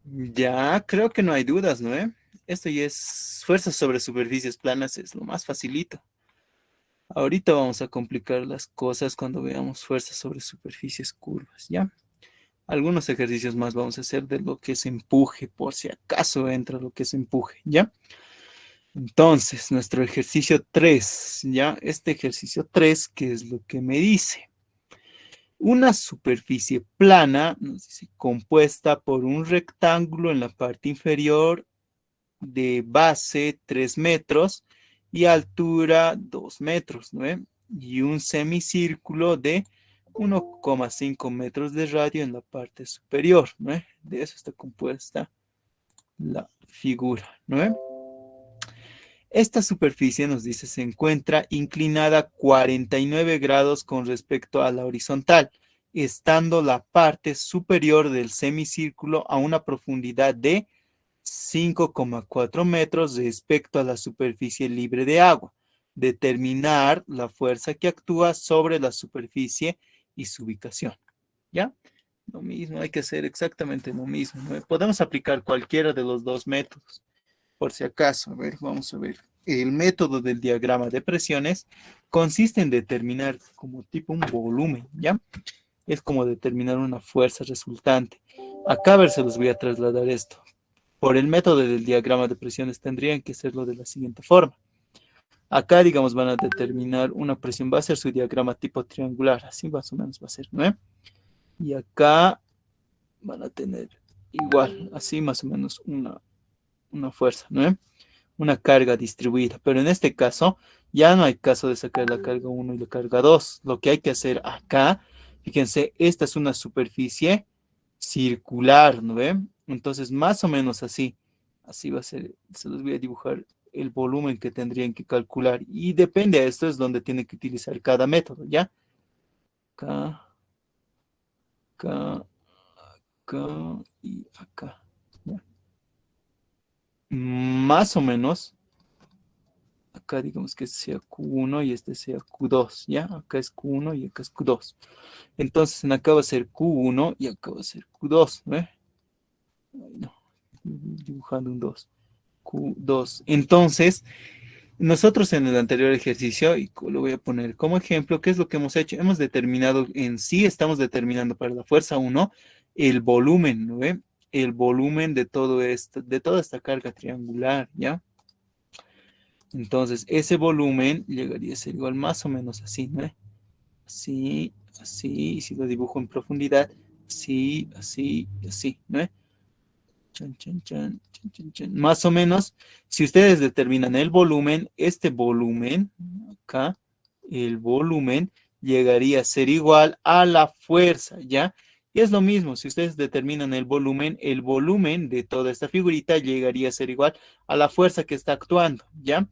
Ya, creo que no hay dudas, ¿no? Esto ya es fuerza sobre superficies planas, es lo más facilito. Ahorita vamos a complicar las cosas cuando veamos fuerza sobre superficies curvas, ¿ya? Algunos ejercicios más vamos a hacer de lo que es empuje, por si acaso entra lo que es empuje, ¿ya? Entonces, nuestro ejercicio 3, ¿ya? Este ejercicio 3, ¿qué es lo que me dice? Una superficie plana, nos dice, compuesta por un rectángulo en la parte inferior de base 3 metros y altura 2 metros, ¿no? Y un semicírculo de 1,5 metros de radio en la parte superior, ¿no? De eso está compuesta la figura, ¿no? Esta superficie, nos dice, se encuentra inclinada 49 grados con respecto a la horizontal, estando la parte superior del semicírculo a una profundidad de 5,4 metros respecto a la superficie libre de agua. Determinar la fuerza que actúa sobre la superficie y su ubicación. ¿Ya? Lo mismo, hay que hacer exactamente lo mismo, ¿no? Podemos aplicar cualquiera de los dos métodos. Por si acaso, a ver, vamos a ver. El método del diagrama de presiones consiste en determinar como tipo un volumen, ¿ya? Es como determinar una fuerza resultante. Acá, a ver, se los voy a trasladar esto. Por el método del diagrama de presiones tendrían que hacerlo de la siguiente forma. Acá, digamos, van a determinar una presión, va a ser su diagrama tipo triangular, así más o menos va a ser, ¿no? Y acá van a tener igual, así más o menos una fuerza, ¿no? Una carga distribuida, pero en este caso ya no hay caso de sacar la carga 1 y la carga 2. Lo que hay que hacer acá, fíjense, esta es una superficie circular, ¿no ven? Entonces, más o menos así va a ser, se los voy a dibujar el volumen que tendrían que calcular y depende de esto es donde tienen que utilizar cada método, ¿ya? Acá, acá, acá y acá, ¿ya? Más o menos acá digamos que sea Q1 y este sea Q2, ¿ya? Acá es Q1 y acá es Q2. Entonces, en acá va a ser Q1 y acá va a ser Q2, ¿ve? Ay, no, dibujando un 2. Q2. Entonces, nosotros en el anterior ejercicio, y lo voy a poner como ejemplo, ¿qué es lo que hemos hecho? Hemos determinado en sí, estamos determinando para la fuerza 1 el volumen, ¿no ve? El volumen de todo esto, de toda esta carga triangular, ¿ya? Entonces, ese volumen llegaría a ser igual más o menos así, ¿no? Así, así, y si lo dibujo en profundidad, así, así, y así, ¿no? Chan, chan, chan, chan, chan, chan. Más o menos, si ustedes determinan el volumen, este volumen, acá, el volumen llegaría a ser igual a la fuerza, ¿ya? Y es lo mismo, si ustedes determinan el volumen de toda esta figurita llegaría a ser igual a la fuerza que está actuando, ¿ya?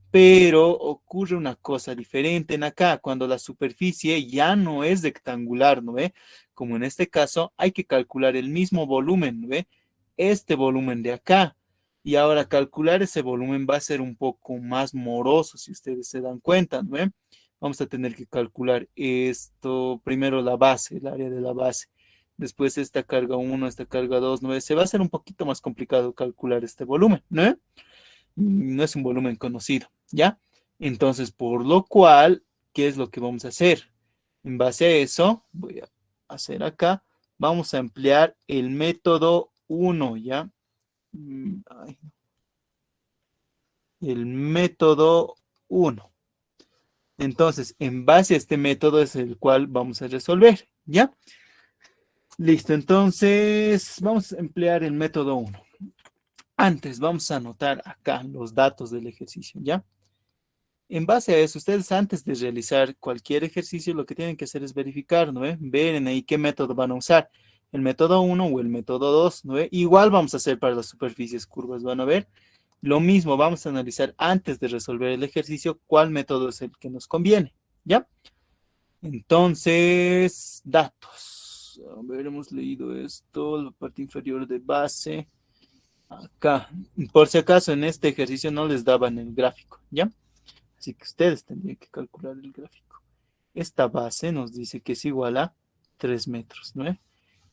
Pero ocurre una cosa diferente en acá, cuando la superficie ya no es rectangular, ¿no ve? Como en este caso, hay que calcular el mismo volumen, ¿no ve? Este volumen de acá. Y ahora calcular ese volumen va a ser un poco más moroso, si ustedes se dan cuenta, ¿no? Vamos a tener que calcular esto, primero la base, el área de la base, después esta carga uno, esta carga 2, ¿no? Se va a hacer un poquito más complicado calcular este volumen, ¿no? No es un volumen conocido, ¿ya? Entonces, por lo cual, ¿qué es lo que vamos a hacer? En base a eso, voy a hacer acá, vamos a emplear el método uno, ¿ya? Ay, el método uno. Entonces, en base a este método es el cual vamos a resolver, ¿ya? Listo, entonces vamos a emplear el método uno. Antes, vamos a anotar acá los datos del ejercicio, ¿ya? En base a eso, ustedes antes de realizar cualquier ejercicio, lo que tienen que hacer es verificar, ¿no? Ver ahí qué método van a usar, el método uno o el método 2, ¿no? Igual vamos a hacer para las superficies curvas, van a ver. Lo mismo, vamos a analizar antes de resolver el ejercicio cuál método es el que nos conviene, ¿ya? Entonces, datos. A ver, hemos leído esto, la parte inferior de base. Acá, por si acaso en este ejercicio no les daban el gráfico, ¿ya? Así que ustedes tendrían que calcular el gráfico. Esta base nos dice que es igual a 3 metros, ¿no?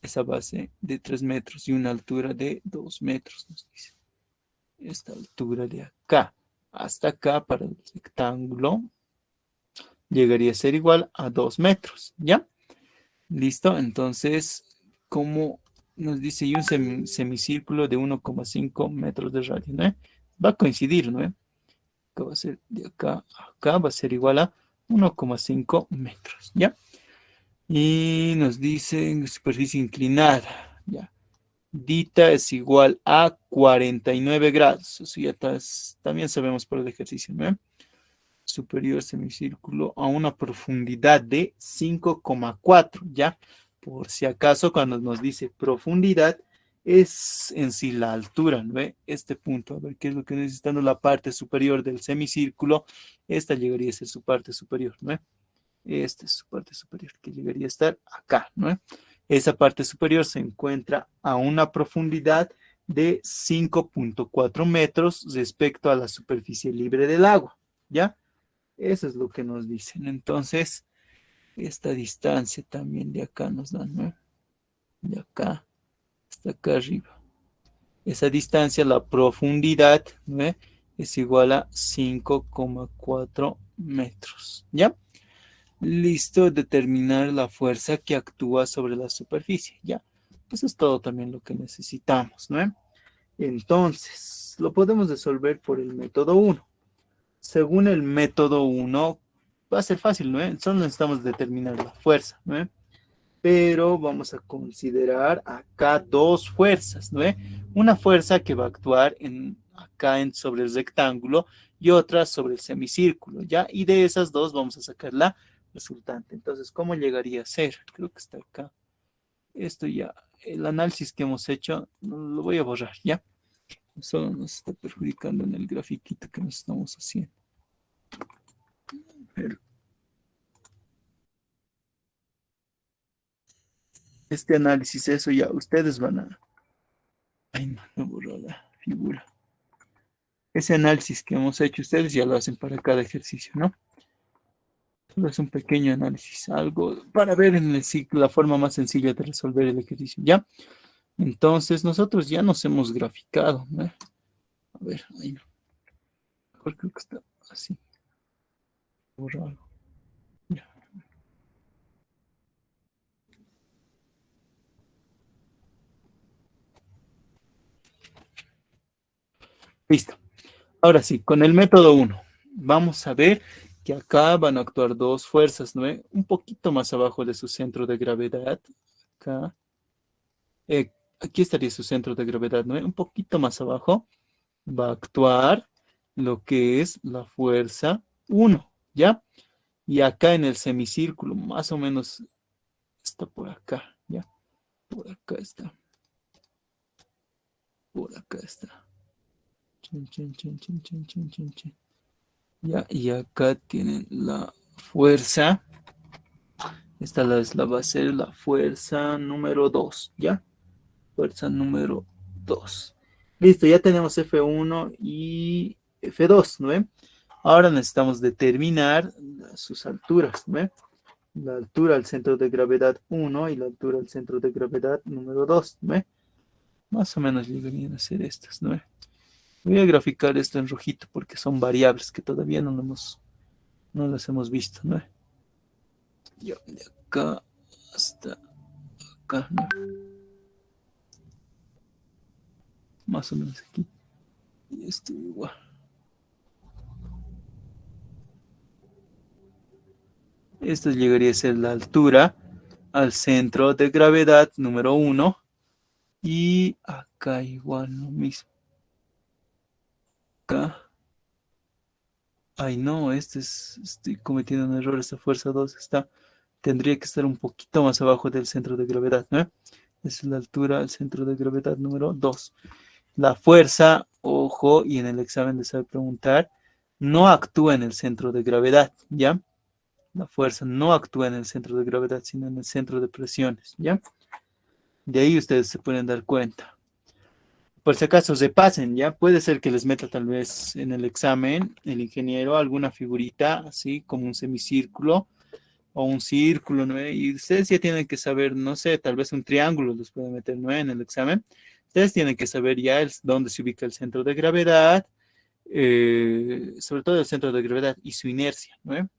Esa base de 3 metros y una altura de 2 metros, nos dice. Esta altura de acá hasta acá para el rectángulo llegaría a ser igual a 2 metros, ¿ya? Listo, entonces, como nos dice, y un semicírculo de 1,5 metros de radio, ¿no? Va a coincidir, ¿no? Que va a ser de acá a acá, va a ser igual a 1,5 metros, ¿ya? Y nos dice superficie inclinada, ¿ya? Dita es igual a 49 grados, eso ya también sabemos por el ejercicio, ¿no? Superior semicírculo a una profundidad de 5,4, ¿ya? Por si acaso cuando nos dice profundidad es en sí la altura, ¿no? Este punto, a ver qué es lo que necesitando la parte superior del semicírculo, esta llegaría a ser su parte superior, ¿no? Esta es su parte superior, que llegaría a estar acá, ¿no? Esa parte superior se encuentra a una profundidad de 5,4 metros respecto a la superficie libre del agua, ¿ya? Eso es lo que nos dicen. Entonces, esta distancia también de acá nos dan, ¿no? De acá hasta acá arriba. Esa distancia, la profundidad, ¿no? Es igual a 5,4 metros, ¿ya? Listo, determinar la fuerza que actúa sobre la superficie, ¿ya? Eso es todo también lo que necesitamos, ¿no? Entonces, lo podemos resolver por el método uno. Según el método uno va a ser fácil, ¿no? Solo necesitamos determinar la fuerza, ¿no? Pero vamos a considerar acá dos fuerzas, ¿no? Una fuerza que va a actuar acá sobre el rectángulo y otra sobre el semicírculo, ¿ya? Y de esas dos vamos a sacar la resultante. Entonces, ¿cómo llegaría a ser? Creo que está acá. Esto ya, el análisis que hemos hecho, lo voy a borrar, ¿ya? Solo nos está perjudicando en el grafiquito que nos estamos haciendo. Pero este análisis, eso ya, ustedes van a... Ay, no, me borró la figura. Ese análisis que hemos hecho, ustedes ya lo hacen para cada ejercicio, ¿no? Solo es un pequeño análisis, algo para ver en el ciclo la forma más sencilla de resolver el ejercicio, ¿ya? Entonces, nosotros ya nos hemos graficado, ¿no? A ver, ahí no. Mejor creo que está así. Borrado. Ya. Listo. Ahora sí, con el método uno, vamos a ver que acá van a actuar dos fuerzas, ¿no? Un poquito más abajo de su centro de gravedad. Acá. Aquí estaría su centro de gravedad, ¿no? Un poquito más abajo va a actuar lo que es la fuerza uno, ¿ya? Y acá en el semicírculo, más o menos está por acá, ¿ya? Por acá está. Por acá está. Chin, chin, chin, chin, chin, chin, chin, chin. Ya, y acá tienen la fuerza. Esta va a ser la fuerza número 2, ¿ya? Fuerza número 2. Listo, ya tenemos F1 y F2, ¿no ve? Ahora necesitamos determinar sus alturas, ¿no ve? La altura al centro de gravedad 1 y la altura al centro de gravedad número 2, ¿no ve? Más o menos llegarían a ser estas, ¿no ve? Voy a graficar esto en rojito porque son variables que todavía no las hemos visto, ¿no? Yo de acá hasta acá, ¿no? Más o menos aquí. Y esto igual. Esta llegaría a ser la altura al centro de gravedad número 1. Y acá igual lo mismo. Acá. Ay, no, estoy cometiendo un error. Esta fuerza 2 tendría que estar un poquito más abajo del centro de gravedad, ¿no? Esa es la altura al centro de gravedad número 2. La fuerza, ojo, y en el examen les sabe preguntar, no actúa en el centro de gravedad, ¿ya? La fuerza no actúa en el centro de gravedad, sino en el centro de presiones, ¿ya? De ahí ustedes se pueden dar cuenta. Por si acaso se pasen, ¿ya? Puede ser que les meta tal vez en el examen el ingeniero alguna figurita, así como un semicírculo o un círculo, ¿no? Y ustedes ya tienen que saber, no sé, tal vez un triángulo les puede meter, ¿no? En el examen. Ustedes tienen que saber ya dónde se ubica el centro de gravedad, sobre todo el centro de gravedad y su inercia, ¿no?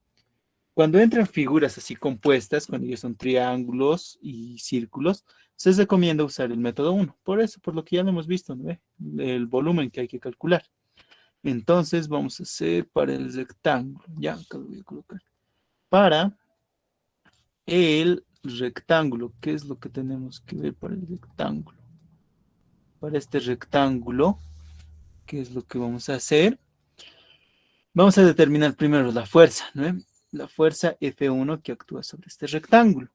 Cuando entran figuras así compuestas, cuando ellos son triángulos y círculos, se recomienda usar el método 1. Por eso, por lo que ya lo hemos visto, ¿no? El volumen que hay que calcular. Entonces, vamos a hacer para el rectángulo. Ya, acá lo voy a colocar. Para el rectángulo, ¿qué es lo que tenemos que ver para el rectángulo? Para este rectángulo, ¿qué es lo que vamos a hacer? Vamos a determinar primero la fuerza, ¿no? La fuerza F1 que actúa sobre este rectángulo.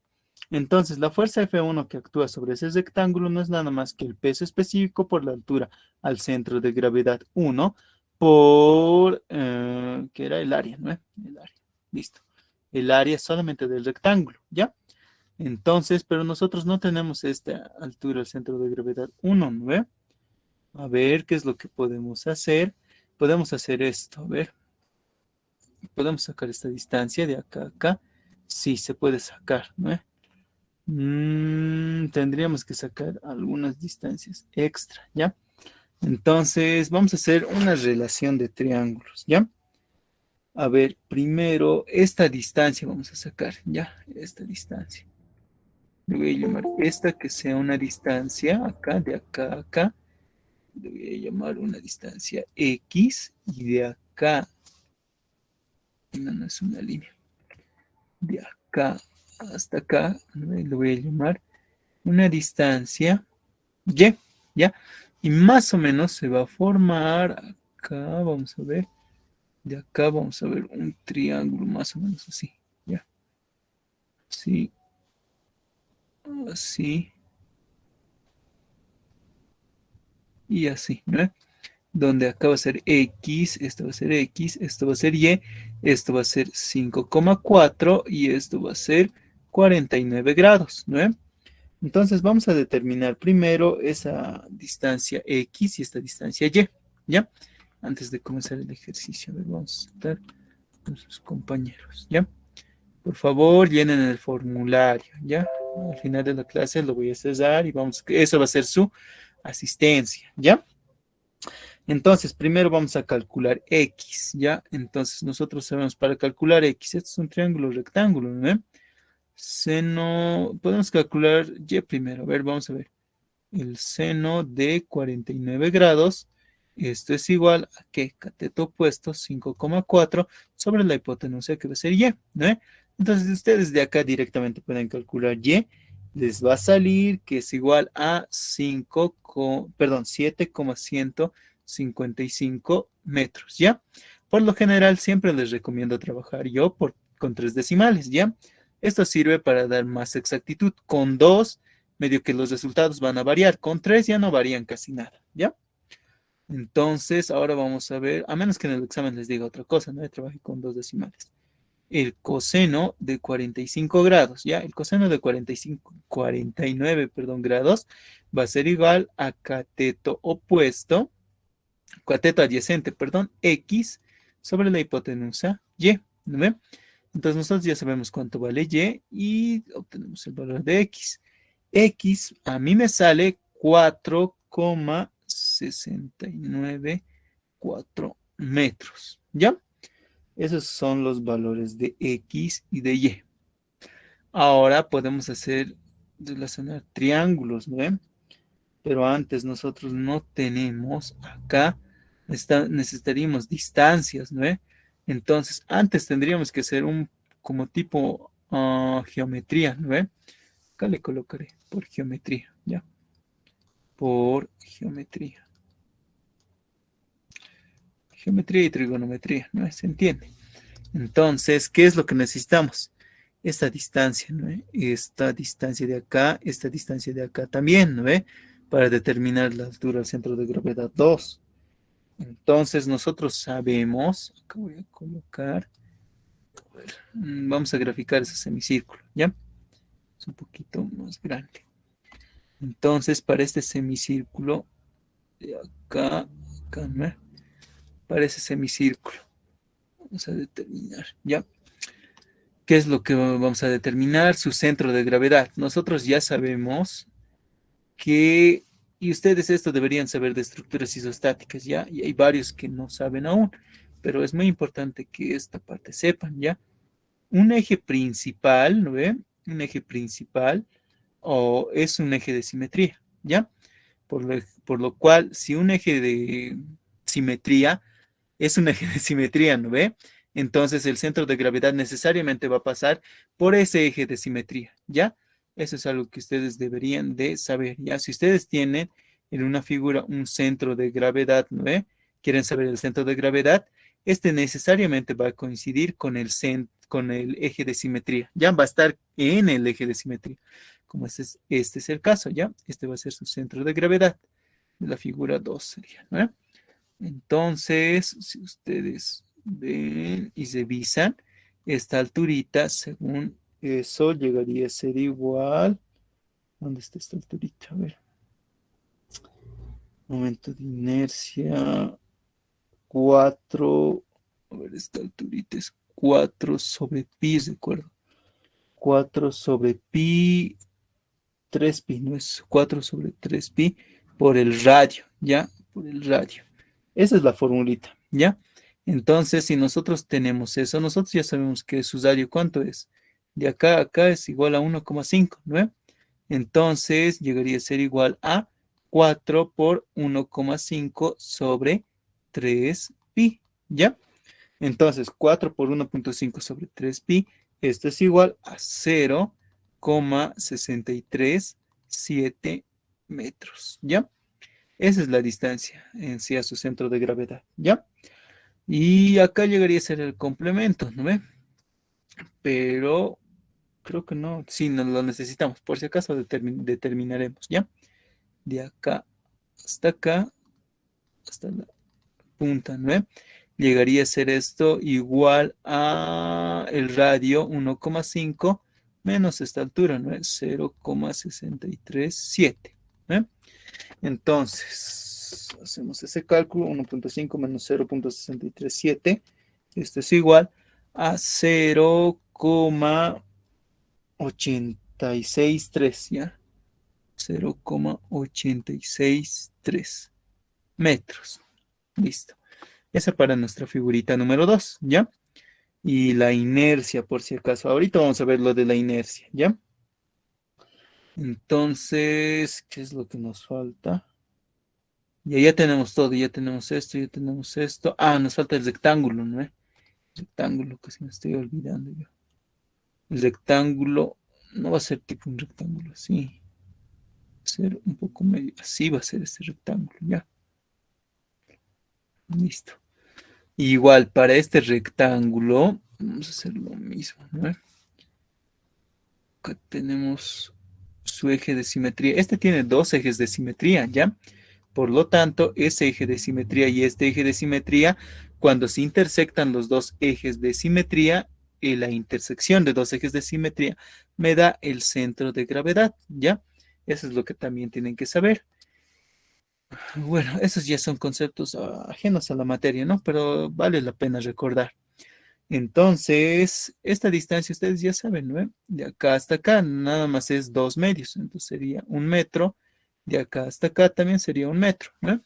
Entonces, la fuerza F1 que actúa sobre ese rectángulo no es nada más que el peso específico por la altura al centro de gravedad 1 por, ¿qué era? El área, ¿no? El área, listo. El área solamente del rectángulo, ¿ya? Entonces, pero nosotros no tenemos esta altura al centro de gravedad 1, ¿no ve? A ver, ¿qué es lo que podemos hacer? Podemos hacer esto, a ver. Podemos sacar esta distancia de acá a acá. Sí, se puede sacar, ¿no ve? Tendríamos que sacar algunas distancias extra, ¿ya? Entonces, vamos a hacer una relación de triángulos, ¿ya? A ver, primero, esta distancia vamos a sacar, ¿ya? Esta distancia. Le voy a llamar esta que sea una distancia, acá, de acá a acá. Le voy a llamar una distancia X y de acá, no, no es una línea, de acá hasta acá, le voy a llamar una distancia Y, ¿ya? Y más o menos se va a formar acá, vamos a ver, de acá vamos a ver un triángulo más o menos así, ¿ya? Sí, así y así, ¿no? Donde acá va a ser X, esto va a ser X, esto va a ser Y, esto va a ser 5,4 y esto va a ser 49 grados, ¿no? Entonces vamos a determinar primero esa distancia X y esta distancia Y, ¿ya? Antes de comenzar el ejercicio, a ver, vamos a estar con sus compañeros, ¿ya? Por favor, llenen el formulario, ¿ya? Al final de la clase lo voy a cesar y vamos, eso va a ser su asistencia, ¿ya? Entonces, primero vamos a calcular X, ¿ya? Entonces, nosotros sabemos para calcular X, esto es un triángulo rectángulo, ¿no? Seno, podemos calcular Y primero, a ver, vamos a ver. El seno de 49 grados, esto es igual a que cateto opuesto 5,4 sobre la hipotenusa que va a ser Y, ¿no? Entonces ustedes de acá directamente pueden calcular Y, les va a salir que es igual a 7,155 metros, ¿ya? Por lo general siempre les recomiendo trabajar yo con 3 decimales, ¿ya? Esto sirve para dar más exactitud. Con 2 medio que los resultados van a variar. Con 3 ya no varían casi nada, ¿ya? Entonces, ahora vamos a ver, a menos que en el examen les diga otra cosa, ¿no? Trabajé con 2 decimales. el coseno de 45 grados, ¿ya? El coseno de 49, perdón, grados va a ser igual a cateto adyacente, perdón, X sobre la hipotenusa Y, ¿no ve? Entonces nosotros ya sabemos cuánto vale Y y obtenemos el valor de X. X a mí me sale 4,694 metros, ¿ya? Esos son los valores de X y de Y. Ahora podemos relacionar triángulos, ¿no ve? Pero antes nosotros no tenemos acá, necesitaríamos distancias, ¿no ve? Entonces, antes tendríamos que hacer como tipo geometría, ¿no ve? Acá le colocaré por geometría, ¿ya? Por geometría. Geometría y trigonometría, ¿no? ¿Se entiende? Entonces, ¿qué es lo que necesitamos? Esta distancia, ¿no? Esta distancia de acá también, ¿no ve? Para determinar la altura del centro de gravedad 2. Entonces, nosotros sabemos, acá voy a colocar, a ver, vamos a graficar ese semicírculo, ¿ya? Es un poquito más grande. Entonces, para este semicírculo, de acá, ¿no? Para ese semicírculo, vamos a determinar, ¿ya? ¿Qué es lo que vamos a determinar? Su centro de gravedad. Nosotros ya sabemos que, y ustedes esto deberían saber de estructuras isostáticas, ¿ya? Y hay varios que no saben aún, pero es muy importante que esta parte sepan, ¿ya? Un eje principal, ¿no ve? Un eje principal o es un eje de simetría, ¿ya? Por lo cual, si un eje de simetría es un eje de simetría, ¿no ve? Entonces el centro de gravedad necesariamente va a pasar por ese eje de simetría, ¿ya? Eso es algo que ustedes deberían de saber, ¿ya? Si ustedes tienen en una figura un centro de gravedad, ¿no ve? Quieren saber el centro de gravedad, este necesariamente va a coincidir con con el eje de simetría, ¿ya? Va a estar en el eje de simetría, como este es el caso, ¿ya? Este va a ser su centro de gravedad de la figura 2 sería, ¿no? Entonces, si ustedes ven y revisan, esta alturita, según eso, llegaría a ser igual. ¿Dónde está esta alturita? A ver. Momento de inercia. 4. A ver, esta alturita es 4 sobre pi, recuerdo. 4 sobre pi. 3 pi, no es 4 sobre 3 pi por el radio, ¿ya? Por el radio. Esa es la formulita, ¿ya? Entonces, si nosotros tenemos eso, nosotros ya sabemos que su radio, ¿cuánto es? De acá a acá es igual a 1,5, ¿no? Entonces, llegaría a ser igual a 4 por 1,5 sobre 3 pi, ¿ya? Entonces, 4 por 1,5 sobre 3 pi, esto es igual a 0,637 metros, ¿ya? Esa es la distancia en sí a su centro de gravedad, ¿ya? Y acá llegaría a ser el complemento, ¿no ve? Pero creo que no, sí, no lo necesitamos. Por si acaso determinaremos, ¿ya? De acá, hasta la punta, ¿no ve? Llegaría a ser esto igual a el radio 1,5 menos esta altura, ¿no? 0,637, ¿no? Entonces, hacemos ese cálculo, 1,5 menos 0,637, esto es igual a 0,863, ¿ya? 0,863 metros. Listo. Esa para nuestra figurita número 2, ¿ya? Y la inercia, por si acaso. Ahorita vamos a ver lo de la inercia, ¿ya? Entonces, ¿qué es lo que nos falta? Ya tenemos todo, ya tenemos esto, ya tenemos esto. Ah, nos falta el rectángulo, ¿no? Rectángulo, que se me estoy olvidando yo. El rectángulo no va a ser tipo un rectángulo así. Va a ser un poco medio. Así va a ser este rectángulo, ya. Listo. Igual para este rectángulo, vamos a hacer lo mismo, ¿no? Acá tenemos su eje de simetría. Este tiene dos ejes de simetría, ¿ya? Por lo tanto, ese eje de simetría y este eje de simetría, cuando se intersectan los dos ejes de simetría, la intersección de dos ejes de simetría me da el centro de gravedad, ¿ya? Eso es lo que también tienen que saber. Bueno, esos ya son conceptos ajenos a la materia, ¿no? Pero vale la pena recordar. Entonces, esta distancia ustedes ya saben, ¿no? De acá hasta acá nada más es 2 medios, entonces sería 1 metro. De acá hasta acá también sería 1 metro, ¿no?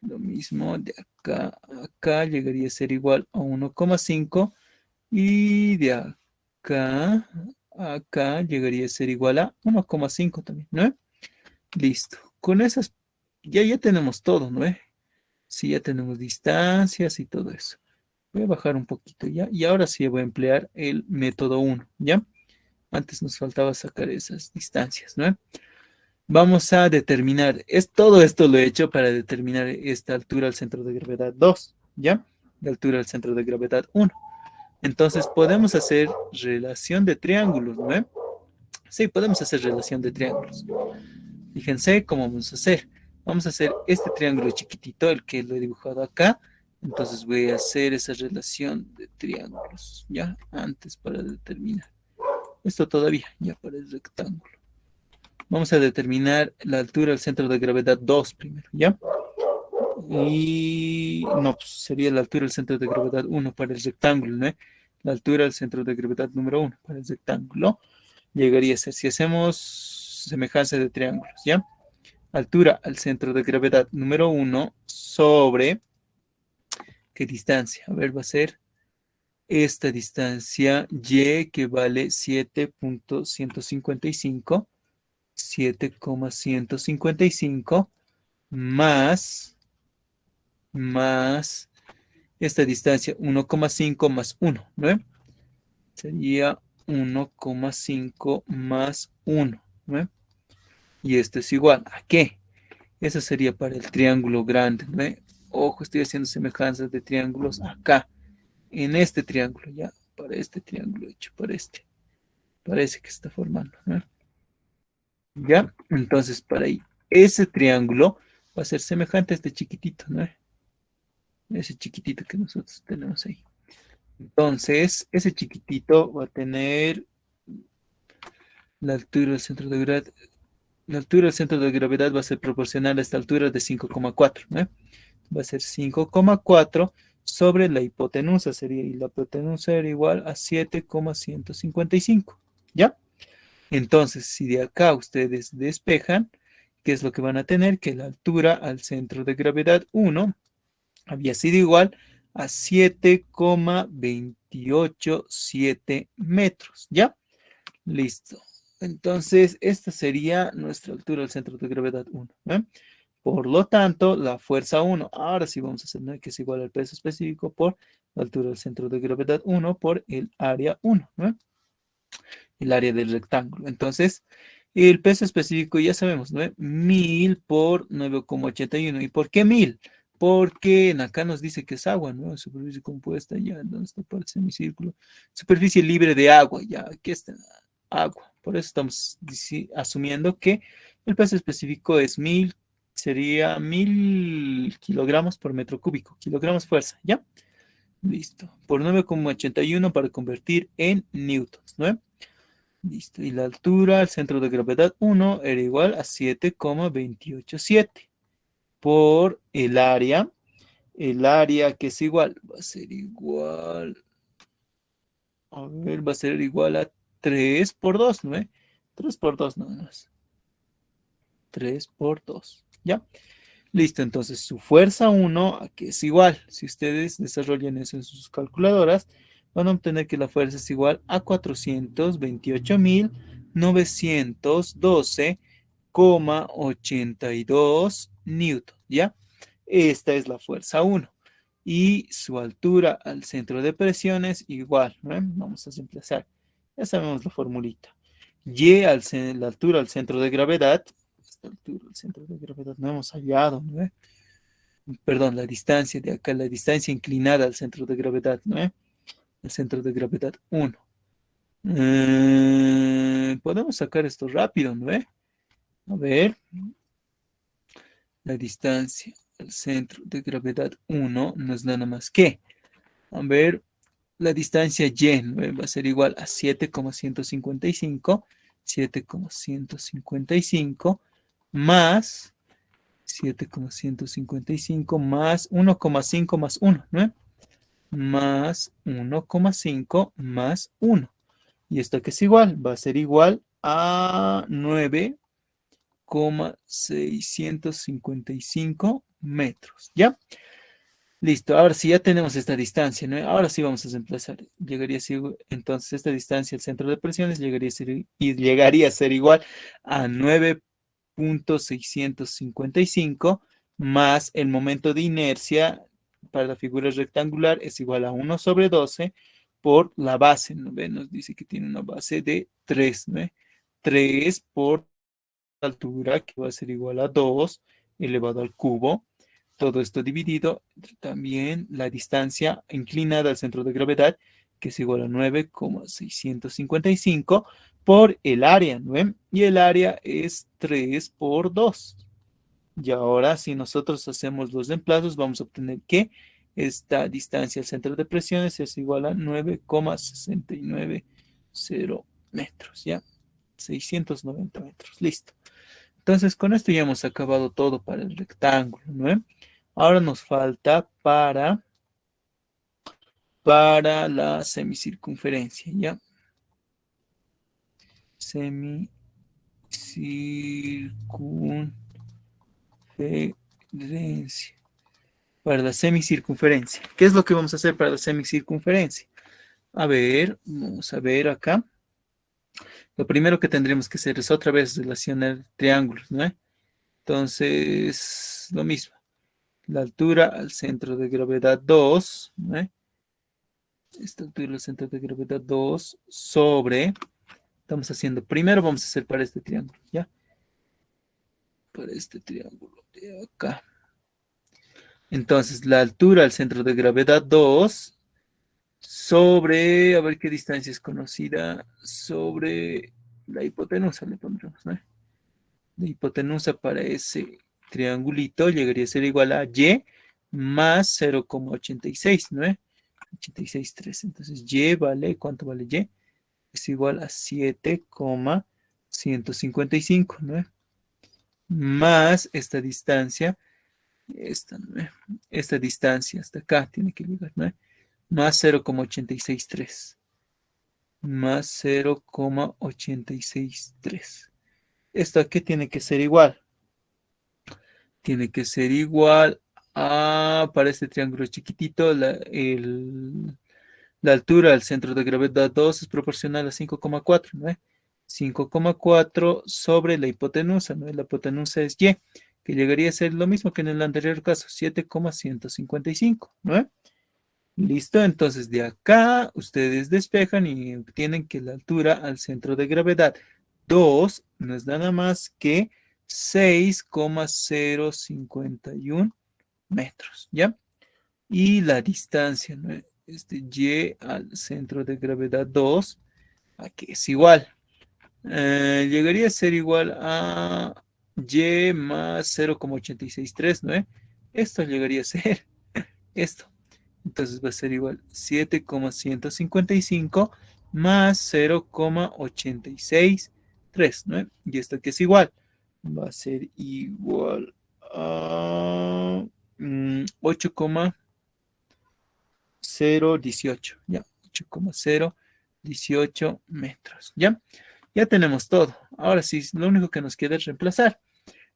Lo mismo de acá a acá llegaría a ser igual a 1,5 y de acá a acá llegaría a ser igual a 1,5 también, ¿no? Listo. Con esas ya tenemos todo, ¿no? Sí, ya tenemos distancias y todo eso. Voy a bajar un poquito ya. Y ahora sí voy a emplear el método 1, ¿ya? Antes nos faltaba sacar esas distancias, ¿no? Vamos a determinar, todo esto lo he hecho para determinar esta altura al centro de gravedad 2, ¿ya? La altura al centro de gravedad 1. Entonces podemos hacer relación de triángulos, ¿no? Sí, podemos hacer relación de triángulos. Fíjense cómo vamos a hacer. Vamos a hacer este triángulo chiquitito, el que lo he dibujado acá. Entonces voy a hacer esa relación de triángulos, ¿ya? Antes para determinar. Esto todavía, ya para el rectángulo. Vamos a determinar la altura del centro de gravedad 2 primero, ¿ya? Y no, pues sería la altura del centro de gravedad 1 para el rectángulo, ¿no? La altura del centro de gravedad número 1 para el rectángulo llegaría a ser, si hacemos semejanza de triángulos, ¿ya? Altura al centro de gravedad número 1 sobre, ¿qué distancia? A ver, va a ser esta distancia y que vale 7,155, 7,155 más esta distancia 1,5 más 1, ¿no? Sería 1,5 más 1, ¿no? Y esto es igual a ¿qué? Eso sería para el triángulo grande, ¿no? Ojo, estoy haciendo semejanzas de triángulos acá, en este triángulo, ya, para este triángulo hecho, para este. Parece que se está formando, ¿no? Ya, entonces para ahí, ese triángulo va a ser semejante a este chiquitito, ¿no? Ese chiquitito que nosotros tenemos ahí. Entonces, ese chiquitito va a tener la altura del centro de gravedad. La altura del centro de gravedad va a ser proporcional a esta altura de 5,4, ¿no? Va a ser 5,4 sobre la hipotenusa sería, y la hipotenusa era igual a 7,155, ¿ya? Entonces, si de acá ustedes despejan, ¿qué es lo que van a tener? Que la altura al centro de gravedad 1 había sido igual a 7,287 metros, ¿ya? Listo. Entonces, esta sería nuestra altura al centro de gravedad 1, ¿eh? Por lo tanto, la fuerza 1, ahora sí vamos a hacer, ¿no? Que es igual al peso específico por la altura del centro de gravedad 1 por el área 1, ¿no? El área del rectángulo. Entonces, el peso específico ya sabemos, ¿no? 1000 por 9,81. ¿Y por qué 1000? Porque en acá nos dice que es agua, ¿no? Superficie compuesta, ya, ¿dónde está parte semicírculo? Superficie libre de agua, ya, aquí está, agua. Por eso estamos asumiendo que el peso específico es 1000, sería 1000 kilogramos por metro cúbico, kilogramos fuerza, ¿ya? Listo. Por 9,81 para convertir en newtons, ¿no? Listo. Y la altura al centro de gravedad 1 era igual a 7,287 por el área. El área que es igual, va a ser igual, a ver, va a ser igual a 3 por 2, ¿no? 3 por 2 nada más. 3 por 2, ¿ya? Listo, entonces su fuerza 1, que es igual, si ustedes desarrollan eso en sus calculadoras, van a obtener que la fuerza es igual a 428.912,82 newton, ¿ya? Esta es la fuerza 1. Y su altura al centro de presión es igual, ¿no? Vamos a simplificar. Ya sabemos la formulita. La altura al centro de gravedad, esta altura al centro de gravedad no hemos hallado, ¿no? Perdón, la distancia de acá, la distancia inclinada al centro de gravedad, ¿no? El centro de gravedad 1. Podemos sacar esto rápido, ¿no? A ver, la distancia al centro de gravedad 1 no es nada más que, a ver, la distancia y, ¿no? Va a ser igual a 7,155 más 7,155 más 1,5 más 1, ¿no? Más 1,5 más 1. ¿Y esto qué es igual? Va a ser igual a 9,655 metros, ¿ya? Listo, ahora sí ya tenemos esta distancia, ¿no? Ahora sí vamos a reemplazar. Llegaría a ser, entonces, esta distancia al centro de presiones llegaría a ser igual a 9,655 más el momento de inercia para la figura rectangular es igual a 1/12 por la base, ¿no? ¿Ve? Nos dice que tiene una base de 3, ¿no? 3 por la altura, que va a ser igual a 2 elevado al cubo. Todo esto dividido entre también la distancia inclinada al centro de gravedad, que es igual a 9,655 por el área, ¿no? Y el área es 3 por 2. Y ahora, si nosotros hacemos los reemplazos, vamos a obtener que esta distancia al centro de presiones es igual a 9,6990 metros, ¿ya? 690 metros, listo. Entonces, con esto ya hemos acabado todo para el rectángulo, ¿no? Ahora nos falta para la semicircunferencia, ¿ya? Semicircunferencia. Para la semicircunferencia. ¿Qué es lo que vamos a hacer para la semicircunferencia? A ver, vamos a ver acá. Lo primero que tendremos que hacer es otra vez relacionar triángulos, ¿no? Entonces, lo mismo. La altura al centro de gravedad 2, ¿no? Esta altura al centro de gravedad 2 sobre, estamos haciendo, primero vamos a hacer para este triángulo, ¿ya? Para este triángulo de acá. Entonces, la altura al centro de gravedad 2 sobre, a ver qué distancia es conocida, sobre la hipotenusa le pondremos, ¿no? La hipotenusa para ese triangulito llegaría a ser igual a y más 0,86, ¿no? 86,3. Entonces, y vale, ¿cuánto vale y? Es igual a 7,155, ¿no? Más esta distancia, ¿no? Esta distancia hasta acá tiene que llegar, ¿no? Más 0,863. Más 0,863. ¿Esto a qué tiene que ser igual? Tiene que ser igual a, para este triángulo chiquitito, la altura al centro de gravedad 2 es proporcional a 5,4, ¿no? 5,4 sobre la hipotenusa, ¿no? La hipotenusa es y, que llegaría a ser lo mismo que en el anterior caso, 7,155, ¿no? Listo, entonces de acá ustedes despejan y obtienen que la altura al centro de gravedad 2 no es nada más que 6,051 metros, ¿ya? Y la distancia, ¿no? Este y al centro de gravedad 2, aquí es igual. Llegaría a ser igual a y más 0,863, ¿no? Esto llegaría a ser esto. Entonces va a ser igual 7,155 más 0,863, ¿no? Y esto que es igual, va a ser igual a 8,018, ¿ya? 8,018 metros, ¿ya? Ya tenemos todo. Ahora sí, lo único que nos queda es reemplazar.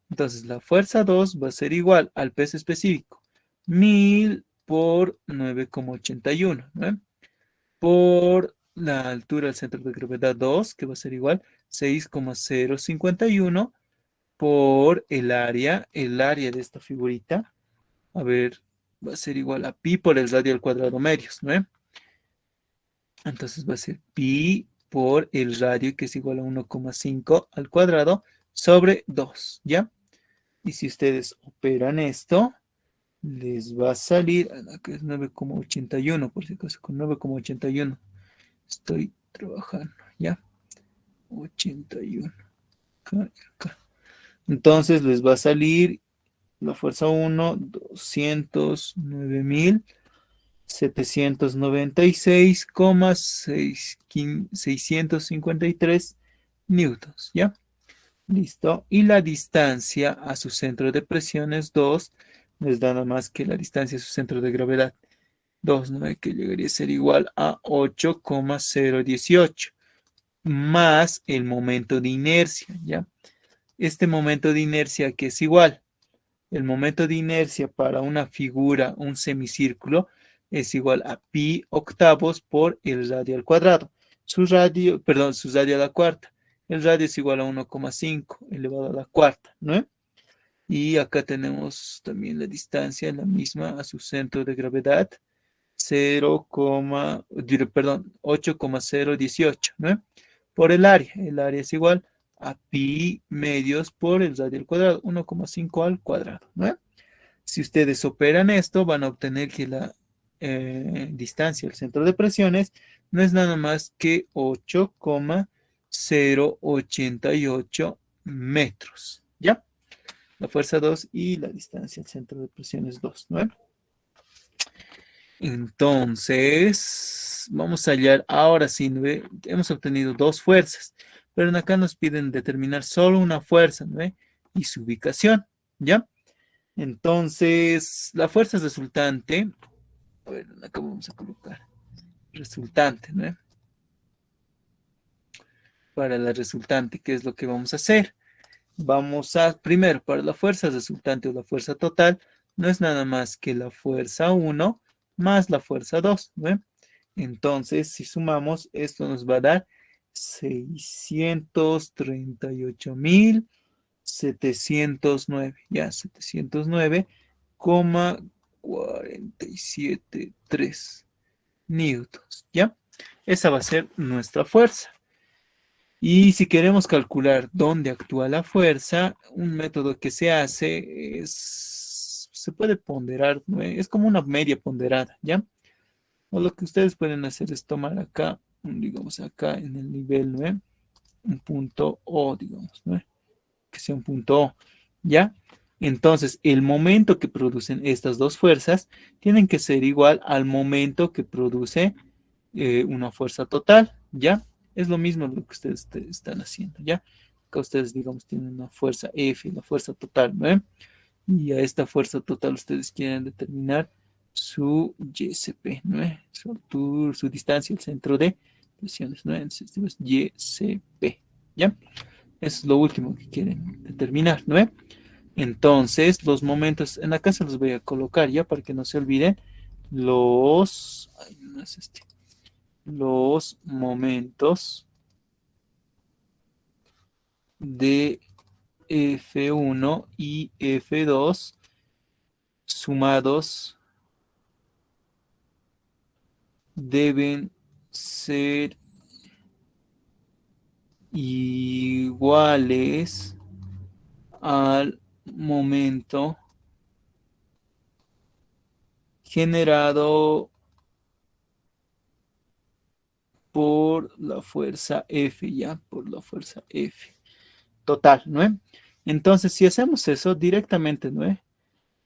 Entonces la fuerza 2 va a ser igual al peso específico, 1000 por 9,81, ¿no? Por la altura del centro de gravedad 2, que va a ser igual 6,051 por el área de esta figurita, a ver, va a ser igual a pi por el radio al cuadrado medios, ¿no? Entonces va a ser pi por el radio, que es igual a 1,5 al cuadrado, sobre 2, ¿ya? Y si ustedes operan esto, les va a salir, acá es 9,81, por si acaso, con 9,81 estoy trabajando, ¿ya? 81. Acá, acá. Entonces les va a salir la fuerza 1, 209,000 796,653 newtons, ¿ya? Listo. Y la distancia a su centro de presión es 2, no es nada más que la distancia a su centro de gravedad. 2, ¿no? Que llegaría a ser igual a 8,018 más el momento de inercia, ¿ya? Este momento de inercia que es igual. El momento de inercia para una figura, un semicírculo, es igual a pi octavos por el radio al cuadrado. Su radio, perdón, su radio a la cuarta. El radio es igual a 1,5 elevado a la cuarta, ¿no? Y acá tenemos también la distancia, la misma a su centro de gravedad, 8,018, ¿no? Por el área es igual a pi medios por el radio al cuadrado, 1,5 al cuadrado, ¿no? Si ustedes operan esto, van a obtener que la distancia al centro de presiones no es nada más que 8,088 metros, ¿ya? La fuerza 2 y la distancia al centro de presiones 2, ¿no? Entonces, vamos a hallar, ahora sí, ¿no? Hemos obtenido dos fuerzas, pero acá nos piden determinar solo una fuerza, ¿no? Y su ubicación, ¿ya? Entonces, la fuerza resultante, a ver, acá vamos a colocar resultante, ¿no? Para la resultante, ¿qué es lo que vamos a hacer? Vamos a, primero, para la fuerza resultante o la fuerza total, no es nada más que la fuerza 1 más la fuerza 2, ¿no? Entonces, si sumamos, esto nos va a dar 638,709, ya, 709,473 newtons, ¿ya? Esa va a ser nuestra fuerza. Y si queremos calcular dónde actúa la fuerza, un método que se hace es, se puede ponderar, ¿no? Es como una media ponderada, ¿ya? O lo que ustedes pueden hacer es tomar acá, digamos acá en el nivel, ¿no? Un punto O, digamos, ¿no? Que sea un punto O, ¿ya? Entonces, el momento que producen estas dos fuerzas tienen que ser igual al momento que produce una fuerza total, ¿ya? Es lo mismo lo que ustedes están haciendo, ¿ya? Acá ustedes, digamos, tienen una fuerza F, la fuerza total, ¿no? Y a esta fuerza total ustedes quieren determinar su YCP, ¿no? Su altura, su distancia al centro de presiones, ¿no? Entonces, es YCP, ¿ya? Eso es lo último que quieren determinar, ¿no? Entonces, los momentos, en acá se los voy a colocar, ¿ya? Para que no se olviden los, ay, no es este, los momentos de F1 y F2 sumados deben ser iguales al momento generado por la fuerza F, ¿ya? Por la fuerza F. Total, ¿no? Entonces, si hacemos eso directamente, ¿no?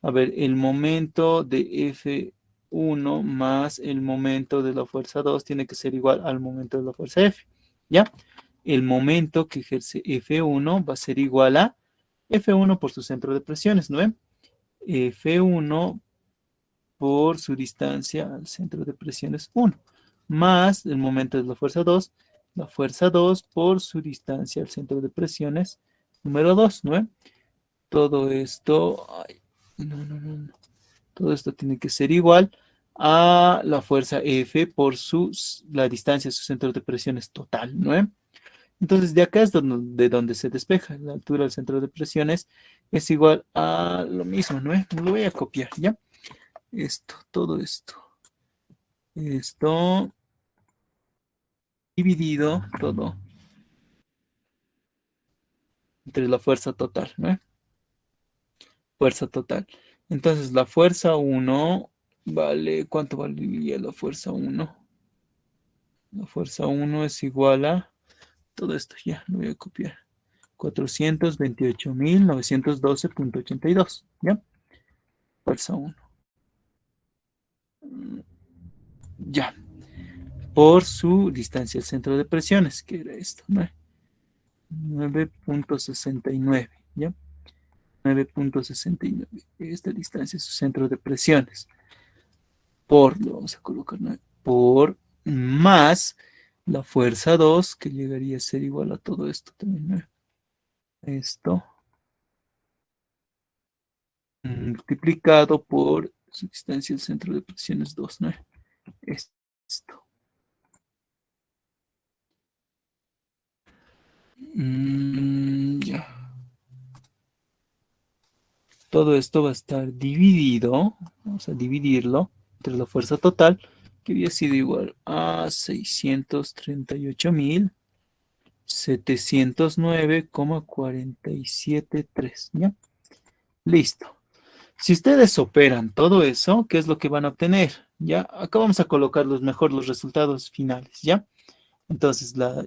A ver, el momento de F1 más el momento de la fuerza 2 tiene que ser igual al momento de la fuerza F, ¿ya? El momento que ejerce F1 va a ser igual a F1 por su centro de presiones, ¿no? F1 por su distancia al centro de presiones 1, más el momento de la fuerza 2 por su distancia al centro de presiones número 2, ¿no? Todo esto, ay, no. Todo esto tiene que ser igual a la fuerza F por la distancia a su centro de presiones total, ¿no? Entonces, de acá es de donde se despeja. La altura del centro de presiones es igual a lo mismo, ¿no? Lo voy a copiar, ¿ya? Esto, todo esto. Esto dividido todo entre la fuerza total, ¿no? Fuerza total. Entonces, la fuerza 1 vale, ¿cuánto valdría la fuerza 1? La fuerza 1 es igual a todo esto, ya lo voy a copiar. 428,912,82, ¿ya? Fuerza 1. ya, por su distancia al centro de presiones, que era esto, ¿no? 9.69, ¿ya? 9.69. Esta distancia es su centro de presiones. Lo vamos a colocar, ¿no? Por más la fuerza 2, que llegaría a ser igual a todo esto también, ¿no? Esto multiplicado por su distancia al centro de presiones 2, ¿no? Esto. Ya. Todo esto va a estar dividido, vamos a dividirlo entre la fuerza total, que había sido igual a 638.709,473, ¿ya? Listo. Si ustedes operan todo eso, ¿qué es lo que van a obtener? ¿Ya? Acá vamos a colocar los resultados finales, ¿ya? Entonces, la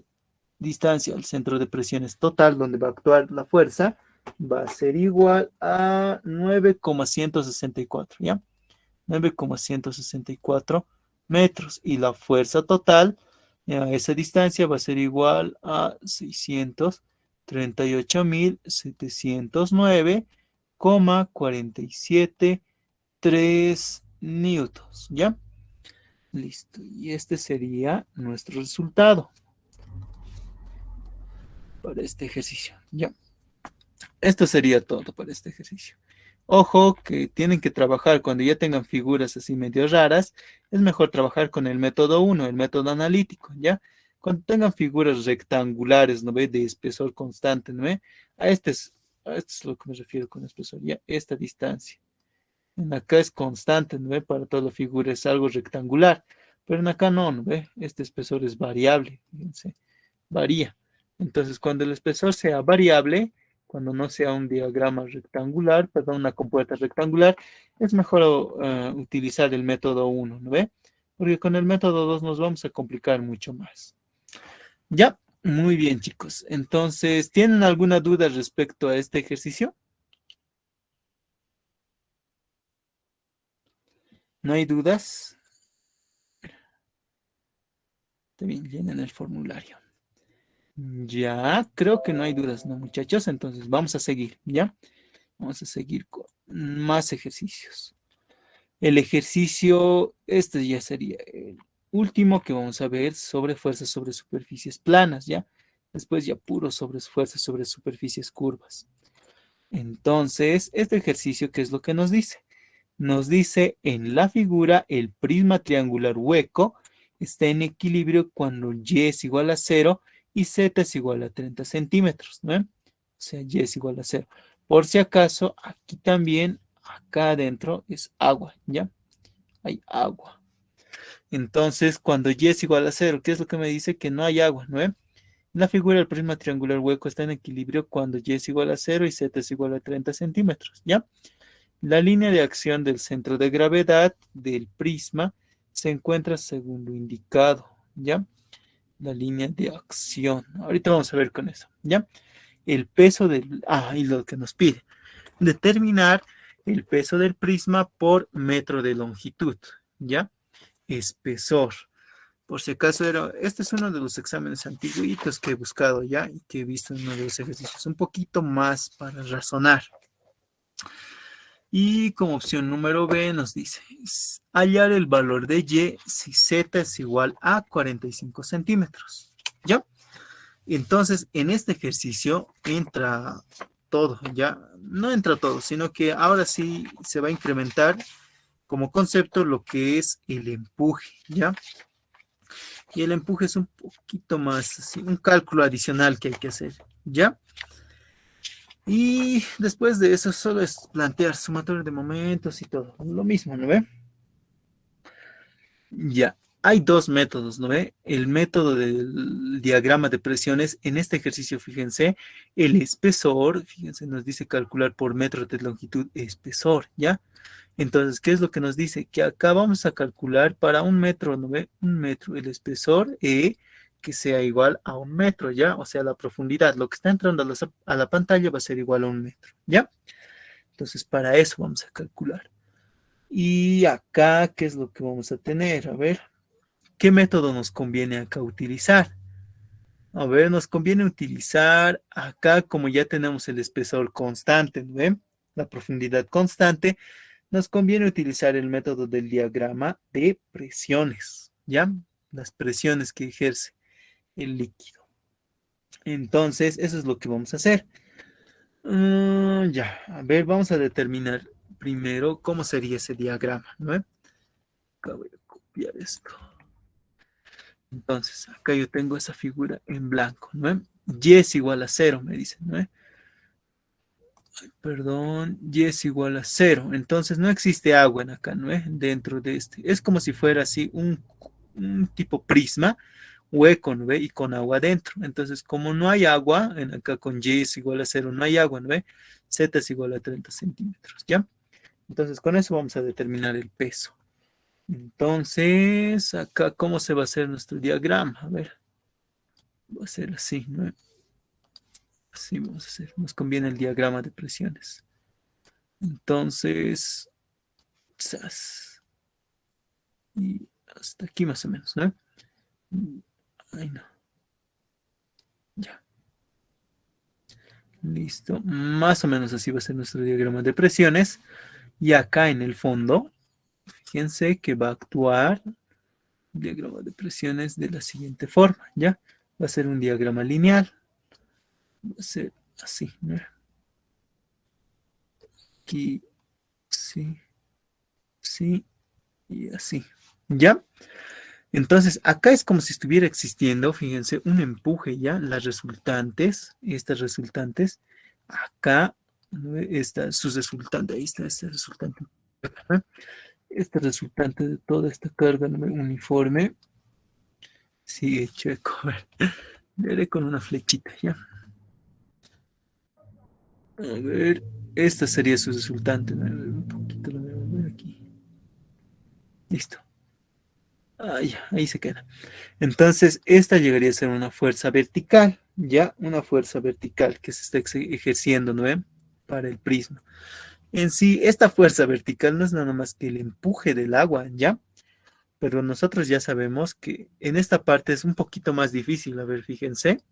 distancia al centro de presiones total, donde va a actuar la fuerza, va a ser igual a 9,164, ¿ya? 9,164 metros. Y la fuerza total a esa distancia va a ser igual a 638.709,473 newtons, ¿ya? Listo. Y este sería nuestro resultado para este ejercicio, ¿ya? Esto sería todo para este ejercicio. Ojo que tienen que trabajar cuando ya tengan figuras así medio raras, es mejor trabajar con el método 1, el método analítico, ¿ya? Cuando tengan figuras rectangulares, ¿no ve? De espesor constante, ¿no ve? A este es lo que me refiero con espesor, ¿ya? Esta distancia. En acá es constante, ¿no ve? Para toda la figura es algo rectangular, pero en acá no, ¿no ve? Este espesor es variable, fíjense, varía. Entonces, cuando el espesor sea variable, cuando no sea un diagrama rectangular, perdón, una compuerta rectangular, es mejor utilizar el método 1, ¿no ve? Porque con el método 2 nos vamos a complicar mucho más. Ya, muy bien, chicos. Entonces, ¿tienen alguna duda respecto a este ejercicio? ¿No hay dudas? También llenen el formulario. Ya, creo que no hay dudas, ¿no, muchachos? Entonces, vamos a seguir, ¿ya? Vamos a seguir con más ejercicios. El ejercicio, este ya sería el último que vamos a ver sobre fuerzas sobre superficies planas, ¿ya? Después ya puro sobre fuerzas sobre superficies curvas. Entonces, este ejercicio, ¿qué es lo que nos dice? Nos dice en la figura el prisma triangular hueco está en equilibrio cuando y es igual a 0 y z es igual a 30 centímetros, ¿no? O sea, y es igual a 0. Por si acaso, aquí también, acá adentro es agua, ¿ya? Hay agua. Entonces, cuando y es igual a 0, ¿qué es lo que me dice? Que no hay agua, ¿no? En la figura del prisma triangular hueco está en equilibrio cuando y es igual a 0 y z es igual a 30 centímetros, ¿ya? La línea de acción del centro de gravedad del prisma se encuentra según lo indicado, ¿ya? La línea de acción. Ahorita vamos a ver con eso, ¿ya? El peso del... Ah, y lo que nos pide. Determinar el peso del prisma por metro de longitud, ¿ya? Espesor. Por si acaso este es uno de los exámenes antiguitos que he buscado ya y que he visto en uno de los ejercicios, un poquito más para razonar. Y como opción número B nos dice, hallar el valor de Y si Z es igual a 45 centímetros. ¿Ya? Entonces, en este ejercicio entra todo, ¿ya? No entra todo, sino que ahora sí se va a incrementar como concepto lo que es el empuje, ¿ya? Y el empuje es un poquito más, así, un cálculo adicional que hay que hacer, ¿ya? Y después de eso solo es plantear sumatoria de momentos y todo. Lo mismo, ¿no ve? Ya. Hay dos métodos, ¿no ve? El método del diagrama de presiones. En este ejercicio, fíjense, el espesor, fíjense, nos dice calcular por metro de longitud espesor, ¿ya? Entonces, ¿qué es lo que nos dice? Que acá vamos a calcular para un metro, ¿no ve? Un metro, el espesor que sea igual a un metro, ¿ya? O sea, la profundidad, lo que está entrando a la pantalla va a ser igual a un metro, ¿ya? Entonces, para eso vamos a calcular. Y acá, ¿qué es lo que vamos a tener? A ver, ¿qué método nos conviene acá utilizar? A ver, nos conviene utilizar acá, como ya tenemos el espesor constante, ¿no ve? La profundidad constante, nos conviene utilizar el método del diagrama de presiones, ¿ya? Las presiones que ejerce el líquido. Entonces, eso es lo que vamos a hacer. Ya, a ver, vamos a determinar primero cómo sería ese diagrama, ¿no ve? Acá voy a copiar esto. Entonces, acá yo tengo esa figura en blanco, ¿no? Y es igual a cero, me dicen, ¿no? Perdón, y es igual a cero. Entonces, no existe agua en acá, ¿no? Dentro de este. Es como si fuera así un tipo prisma hueco, ¿no ve? Y con agua dentro. Entonces, como no hay agua, en acá con y es igual a cero, no hay agua, ¿no ve? Z es igual a 30 centímetros, ¿ya? Entonces, con eso vamos a determinar el peso. Entonces, acá, ¿cómo se va a hacer nuestro diagrama? A ver, va a ser así, ¿no? Así vamos a hacer. Nos conviene el diagrama de presiones. Entonces, ¡zas! Y hasta aquí más o menos, ¿no? Ay, no. Ya. Listo. Más o menos así va a ser nuestro diagrama de presiones. Y acá en el fondo, fíjense que va a actuar el diagrama de presiones de la siguiente forma, ¿ya? Va a ser un diagrama lineal. Va a ser así, ¿no? Aquí, sí, sí y así. ¿Ya? Entonces, acá es como si estuviera existiendo, fíjense, un empuje ya, las resultantes, estas resultantes, acá, ¿no? Sus resultantes, ahí está este resultante, ¿no? Este resultante de toda esta carga, ¿no? Uniforme, sigue checo, a ver, veré con una flechita, ya. A ver, esta sería su resultante, ¿no? A ver, un poquito lo voy a ver aquí. Listo. Ahí se queda. Entonces, esta llegaría a ser una fuerza vertical, ya una fuerza vertical que se está ejerciendo, ¿no? Para el prisma. En sí, esta fuerza vertical no es nada más que el empuje del agua, ¿ya? Pero nosotros ya sabemos que en esta parte es un poquito más difícil. A ver, fíjense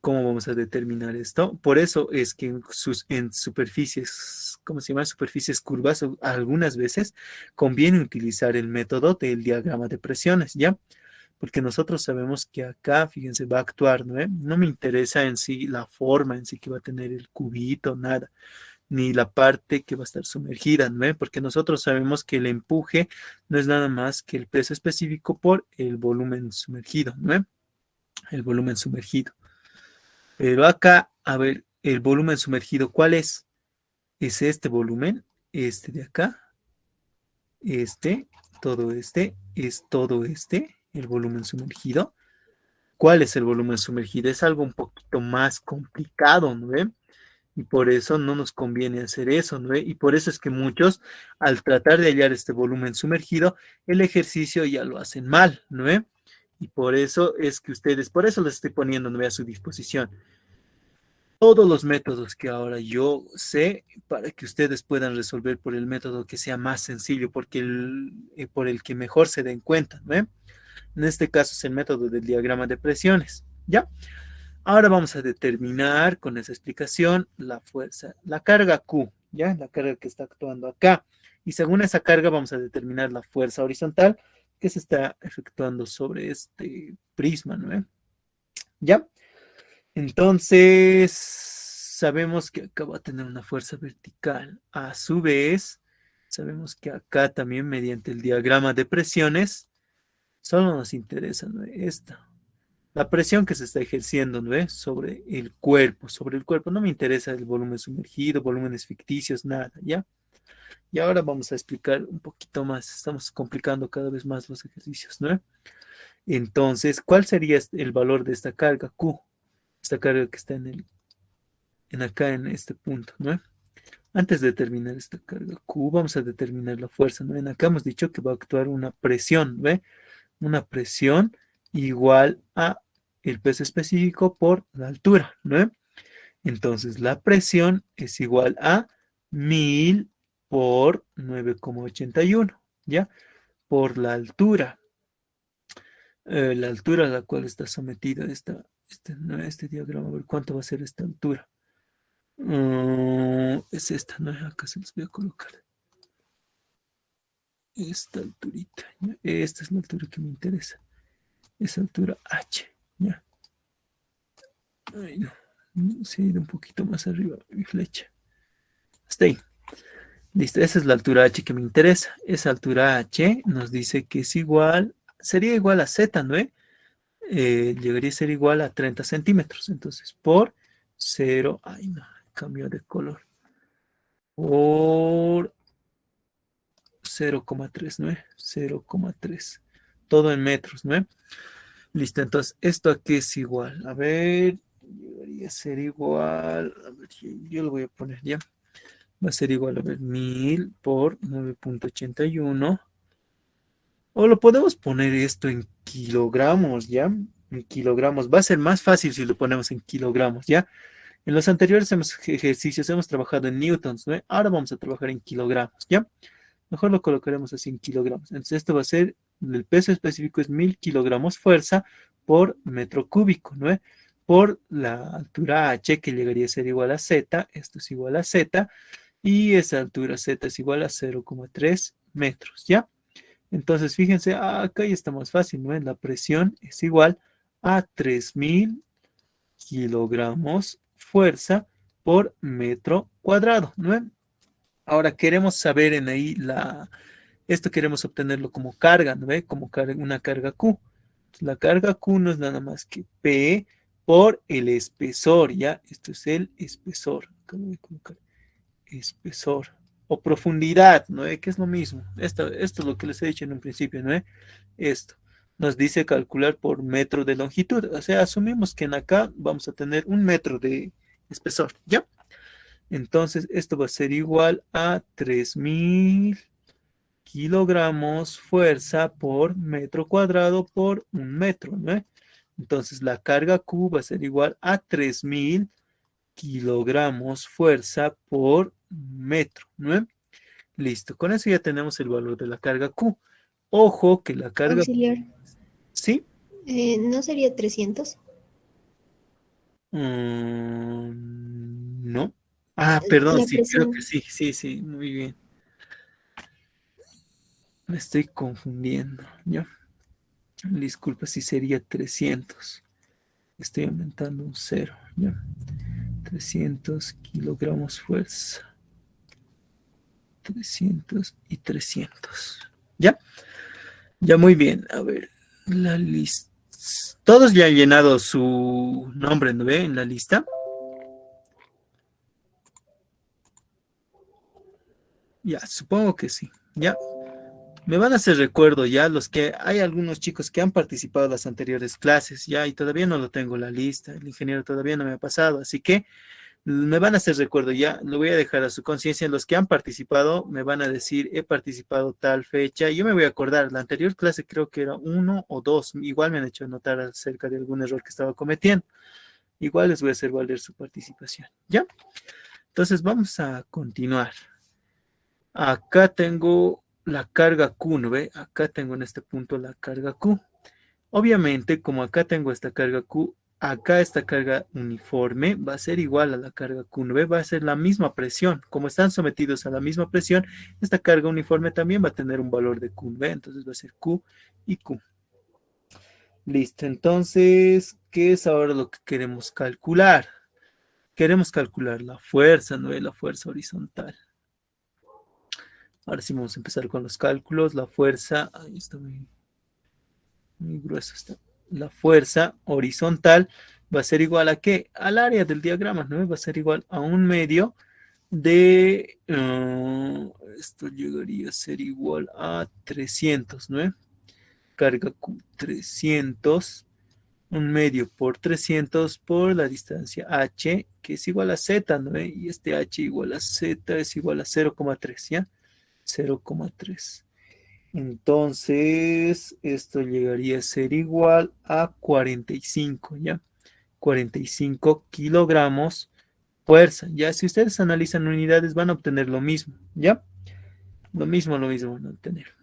cómo vamos a determinar esto. Por eso es que en superficies, ¿cómo se llama? Superficies curvas, algunas veces conviene utilizar el método del diagrama de presiones, ¿ya? Porque nosotros sabemos que acá, fíjense, va a actuar, ¿no? No me interesa en sí la forma en sí que va a tener el cubito, nada, ni la parte que va a estar sumergida, ¿no? Porque nosotros sabemos que el empuje no es nada más que el peso específico por el volumen sumergido, ¿no? El volumen sumergido. Pero acá, a ver, el volumen sumergido, ¿cuál es? Es este volumen, este de acá, este, es todo este, el volumen sumergido. ¿Cuál es el volumen sumergido? Es algo un poquito más complicado, ¿no ve? Y por eso no nos conviene hacer eso, ¿no ve? Y por eso es que muchos, al tratar de hallar este volumen sumergido, el ejercicio ya lo hacen mal, ¿no ve? Y por eso es que ustedes, por eso les estoy poniendo, ¿no ve? A su disposición todos los métodos que ahora yo sé para que ustedes puedan resolver por el método que sea más sencillo, porque por el que mejor se den cuenta, ¿no? En este caso es el método del diagrama de presiones, ¿ya? Ahora vamos a determinar con esa explicación la fuerza, la carga Q, ¿ya? La carga que está actuando acá. Y según esa carga vamos a determinar la fuerza horizontal que se está efectuando sobre este prisma, ¿no? ¿Ya? Entonces, sabemos que acá va a tener una fuerza vertical. A su vez, sabemos que acá también mediante el diagrama de presiones, solo nos interesa, ¿no? Esta. La presión que se está ejerciendo, ¿no? Sobre el cuerpo, sobre el cuerpo. No me interesa el volumen sumergido, volúmenes ficticios, nada, ¿ya? Y ahora vamos a explicar un poquito más. Estamos complicando cada vez más los ejercicios, ¿no? Entonces, ¿cuál sería el valor de esta carga Q? Esta carga que está en acá en este punto, ¿no? Antes de determinar esta carga Q, vamos a determinar la fuerza, ¿no? En acá hemos dicho que va a actuar una presión, ¿ve? Una presión igual a el peso específico por la altura, ¿no? Entonces, la presión es igual a 1000 por 9,81, ¿ya? Por la altura. la altura a la cual está sometida este diagrama. A ver, ¿cuánto va a ser esta altura? Es esta, ¿no? Acá se los voy a colocar. Esta alturita, ¿ya? Esta es la altura que me interesa. Esa altura H, ¿ya? Ay, no. Se ha ido un poquito más arriba mi flecha. Hasta ahí. Listo, esa es la altura H que me interesa. Esa altura H nos dice que es igual, sería igual a Z, ¿no? Llegaría a ser igual a 30 centímetros. Entonces, por 0, ay no, cambió de color. Por 0,3, ¿no? 0,3. Todo en metros, ¿no? Listo, entonces, ¿esto aquí es igual? A ver, debería ser igual. A ver, yo lo voy a poner ya. Va a ser igual, a ver, 1000 por 9,81. O lo podemos poner esto en kilogramos, ¿ya? En kilogramos. Va a ser más fácil si lo ponemos en kilogramos, ¿ya? En los anteriores ejercicios hemos trabajado en newtons, ¿no? Ahora vamos a trabajar en kilogramos, ¿ya? Mejor lo colocaremos así en kilogramos. Entonces esto va a ser, el peso específico es 1000 kilogramos fuerza por metro cúbico, ¿no? Por la altura h, que llegaría a ser igual a z, esto es igual a z, y esa altura z es igual a 0,3 metros, ¿ya? Entonces fíjense, acá ya está más fácil, ¿no? La presión es igual a 3000 kilogramos fuerza por metro cuadrado, ¿no? Ahora queremos saber en ahí esto queremos obtenerlo como carga, ¿no ve? Como una carga Q. La carga Q no es nada más que P por el espesor, ¿ya? Esto es el espesor. Acá lo voy a colocar. Espesor. O profundidad, ¿no ve? Que es lo mismo. Esto es lo que les he dicho en un principio, ¿no ve? Esto. Nos dice calcular por metro de longitud. O sea, asumimos que en acá vamos a tener 1 metro de espesor, ¿ya? Entonces, esto va a ser igual a 3000 kilogramos fuerza por metro cuadrado por 1 metro, ¿no? Entonces, la carga Q va a ser igual a 3000 kilogramos fuerza por metro, ¿no? Listo, con eso ya tenemos el valor de la carga Q. Ojo que la carga... Auxiliar. ¿Sí? ¿No sería 300? No. Ah, perdón, La sí, creo que presión. sí, sí, sí, muy bien. Me estoy confundiendo, ¿ya? Disculpa si sería 300. Estoy aumentando un cero, ¿ya? 300 kilogramos fuerza. 300 y 300. ¿Ya? Ya muy bien. A ver, la lista. Todos ya han llenado su nombre, ¿no ve? En la lista. Ya, supongo que sí. Ya. Me van a hacer recuerdo ya los que hay algunos chicos que han participado en las anteriores clases, ya, y todavía no lo tengo en la lista. El ingeniero todavía no me ha pasado, así que me van a hacer recuerdo ya, lo voy a dejar a su conciencia. Los que han participado me van a decir, he participado tal fecha. Yo me voy a acordar, la anterior clase creo que era 1 o 2. Igual me han hecho notar acerca de algún error que estaba cometiendo. Igual les voy a hacer valer su participación. ¿Ya? Entonces vamos a continuar. Acá tengo la carga Q, ¿no ve? Acá tengo en este punto la carga Q. Obviamente, como acá tengo esta carga Q, acá esta carga uniforme va a ser igual a la carga Q, ¿no ve? Va a ser la misma presión. Como están sometidos a la misma presión, esta carga uniforme también va a tener un valor de Q, ¿no ve? Entonces va a ser Q y Q. Listo, entonces, ¿qué es ahora lo que queremos calcular? Queremos calcular la fuerza, ¿no ve? La fuerza horizontal. Ahora sí vamos a empezar con los cálculos. La fuerza, ahí está muy grueso está. La fuerza horizontal va a ser igual a ¿qué? Al área del diagrama, ¿no? Va a ser igual a 1 medio de, esto llegaría a ser igual a 300, ¿no? Carga Q 300, 1 medio por 300 por la distancia h, que es igual a z, ¿no? Y este h igual a z es igual a 0,3, ¿ya? 0,3. Entonces, esto llegaría a ser igual a 45, ¿ya? 45 kilogramos fuerza. Ya, si ustedes analizan unidades, van a obtener lo mismo, ¿ya? Lo mismo van a obtener.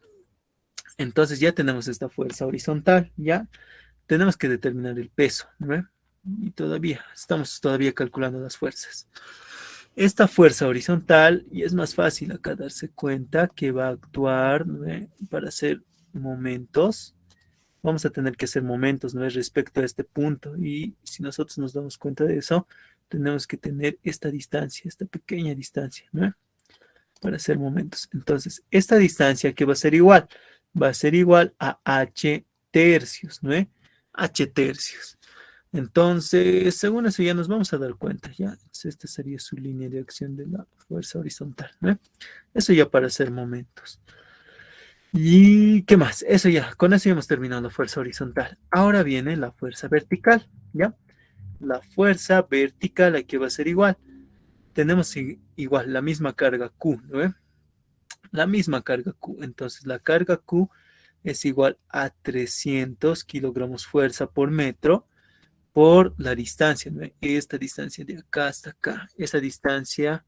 Entonces ya tenemos esta fuerza horizontal, ya tenemos que determinar el peso, ¿no? Y estamos todavía calculando las fuerzas. Esta fuerza horizontal, y es más fácil acá darse cuenta que va a actuar, ¿no? Para hacer momentos. Vamos a tener que hacer momentos, ¿no? Respecto a este punto. Y si nosotros nos damos cuenta de eso, tenemos que tener esta distancia, esta pequeña distancia, ¿no? Para hacer momentos. Entonces, esta distancia que va a ser igual a h tercios, ¿no? H tercios. Entonces, según eso ya nos vamos a dar cuenta, ¿ya? Entonces, esta sería su línea de acción de la fuerza horizontal, ¿no? Eso ya para hacer momentos. ¿Y qué más? Eso ya, con eso ya hemos terminado la fuerza horizontal. Ahora viene la fuerza vertical, ¿ya? La fuerza vertical aquí va a ser igual. Tenemos igual la misma carga Q, ¿no? La misma carga Q. Entonces, la carga Q es igual a 300 kilogramos fuerza por metro por la distancia, ¿no? Esta distancia de acá hasta acá, esa distancia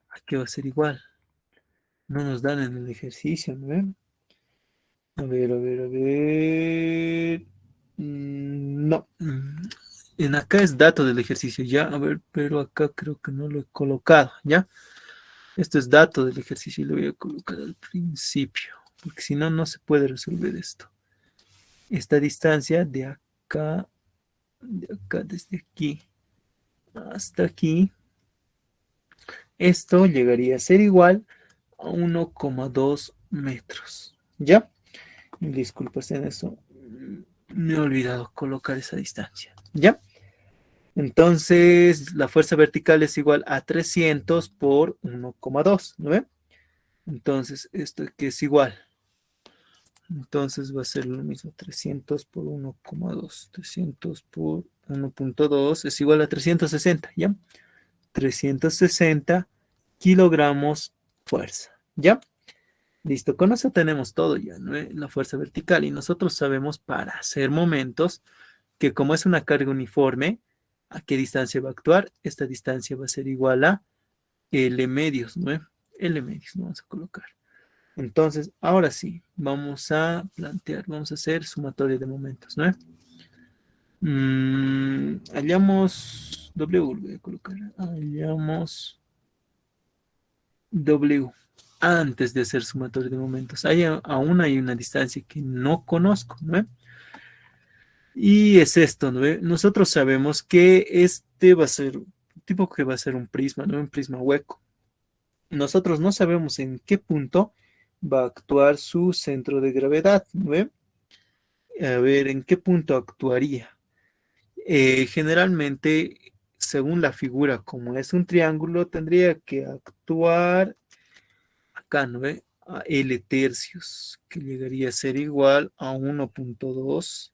aquí va a ser igual. No nos dan en el ejercicio, ¿no? A ver, a ver, a ver. No. En acá es dato del ejercicio, ya. A ver, pero acá creo que no lo he colocado, ¿ya? Esto es dato del ejercicio y lo voy a colocar al principio, porque si no, no se puede resolver esto. Esta distancia de acá, desde aquí hasta aquí, esto llegaría a ser igual a 1,2 metros. ¿Ya? Disculpas en eso. Me he olvidado colocar esa distancia. ¿Ya? Entonces, la fuerza vertical es igual a 300 por 1,2, ¿no ve? Entonces, esto que es igual. Entonces va a ser lo mismo. 300 por 1,2. 300 por 1,2 es igual a 360, ¿ya? 360 kilogramos fuerza, ¿ya? Listo, con eso tenemos todo ya, ¿no? La fuerza vertical. Y nosotros sabemos para hacer momentos que como es una carga uniforme, ¿a qué distancia va a actuar? Esta distancia va a ser igual a L medios, ¿no? L medios, ¿no? Vamos a colocar. Entonces, ahora sí, vamos a plantear, vamos a hacer sumatoria de momentos, ¿no? Hallamos W, voy a colocar, hallamos W antes de hacer sumatoria de momentos. Aún hay una distancia que no conozco, ¿no? Y es esto, ¿no? Nosotros sabemos que este va a ser, tipo que va a ser un prisma, ¿no? Un prisma hueco. Nosotros no sabemos en qué punto va a actuar su centro de gravedad, ¿no? A ver, ¿en qué punto actuaría? Generalmente, según la figura, como es un triángulo, tendría que actuar acá, ¿no? A L tercios, que llegaría a ser igual a 1,2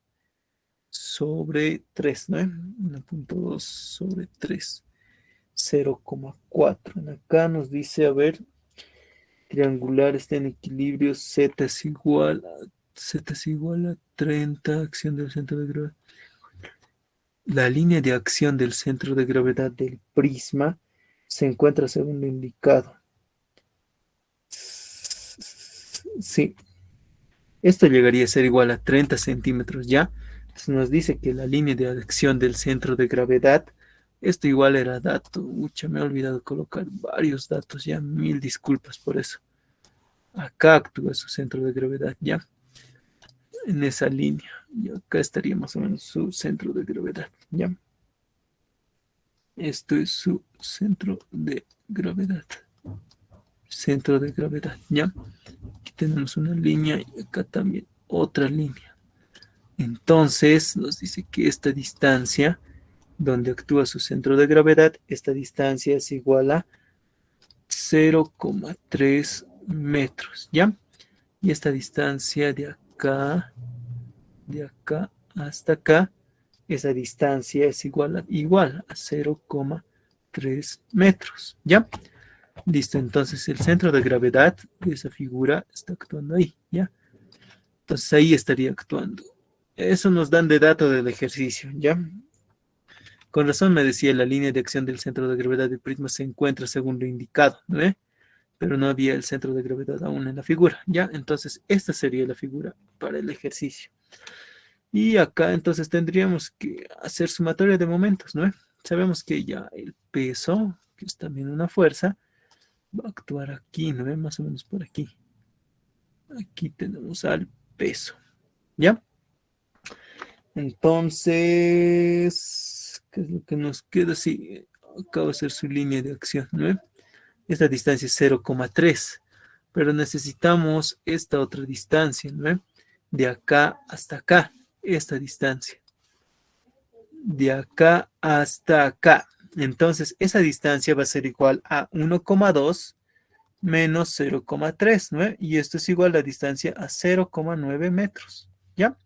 sobre 3, ¿no? 1,2 sobre 3, 0,4. Acá nos dice, a ver, triangular está en equilibrio, Z es igual a 30, acción del centro de gravedad. La línea de acción del centro de gravedad del prisma se encuentra según lo indicado. Sí, esto llegaría a ser igual a 30 centímetros ya. Entonces nos dice que la línea de acción del centro de gravedad, esto igual era dato. Ucha, me he olvidado colocar varios datos ya. Mil disculpas por eso. Acá actúa su centro de gravedad ya. En esa línea. Y acá estaría más o menos su centro de gravedad ya. Esto es su centro de gravedad. Centro de gravedad, ¿ya? Aquí tenemos una línea y acá también otra línea. Entonces nos dice que esta distancia donde actúa su centro de gravedad, esta distancia es igual a 0,3 metros, ¿ya? Y esta distancia de acá hasta acá, esa distancia es igual a 0,3 metros, ¿ya? Listo, entonces el centro de gravedad de esa figura está actuando ahí, ¿ya? Entonces ahí estaría actuando. Eso nos dan de dato del ejercicio, ¿ya? Con razón me decía, la línea de acción del centro de gravedad del prisma se encuentra según lo indicado, ¿no? pero no había el centro de gravedad aún en la figura, ¿ya? Entonces, esta sería la figura para el ejercicio. Y acá entonces tendríamos que hacer sumatoria de momentos, ¿no? Sabemos que ya el peso, que es también una fuerza, va a actuar aquí, ¿no? Más o menos por aquí. Aquí tenemos al peso, ¿ya? Entonces, ¿qué es lo que nos queda? Sí, acaba de ser su línea de acción, ¿no? Esta distancia es 0,3, pero necesitamos esta otra distancia, ¿no? De acá hasta acá, esta distancia. De acá hasta acá. Entonces, esa distancia va a ser igual a 1,2 menos 0,3, ¿no? Y esto es igual a la distancia a 0,9 metros, ¿ya?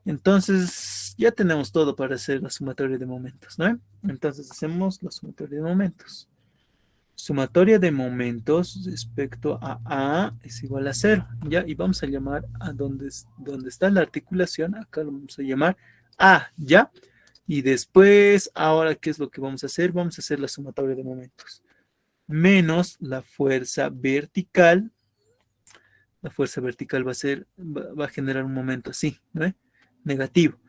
Entonces, ya tenemos todo para hacer la sumatoria de momentos, ¿no? Entonces, hacemos la sumatoria de momentos. Sumatoria de momentos respecto a A es igual a 0, ¿ya? Y vamos a llamar a donde está la articulación, acá lo vamos a llamar A, ¿ya? Y después, ahora, ¿qué es lo que vamos a hacer? Vamos a hacer la sumatoria de momentos. Menos la fuerza vertical. La fuerza vertical va a generar un momento así, ¿no? Negativo.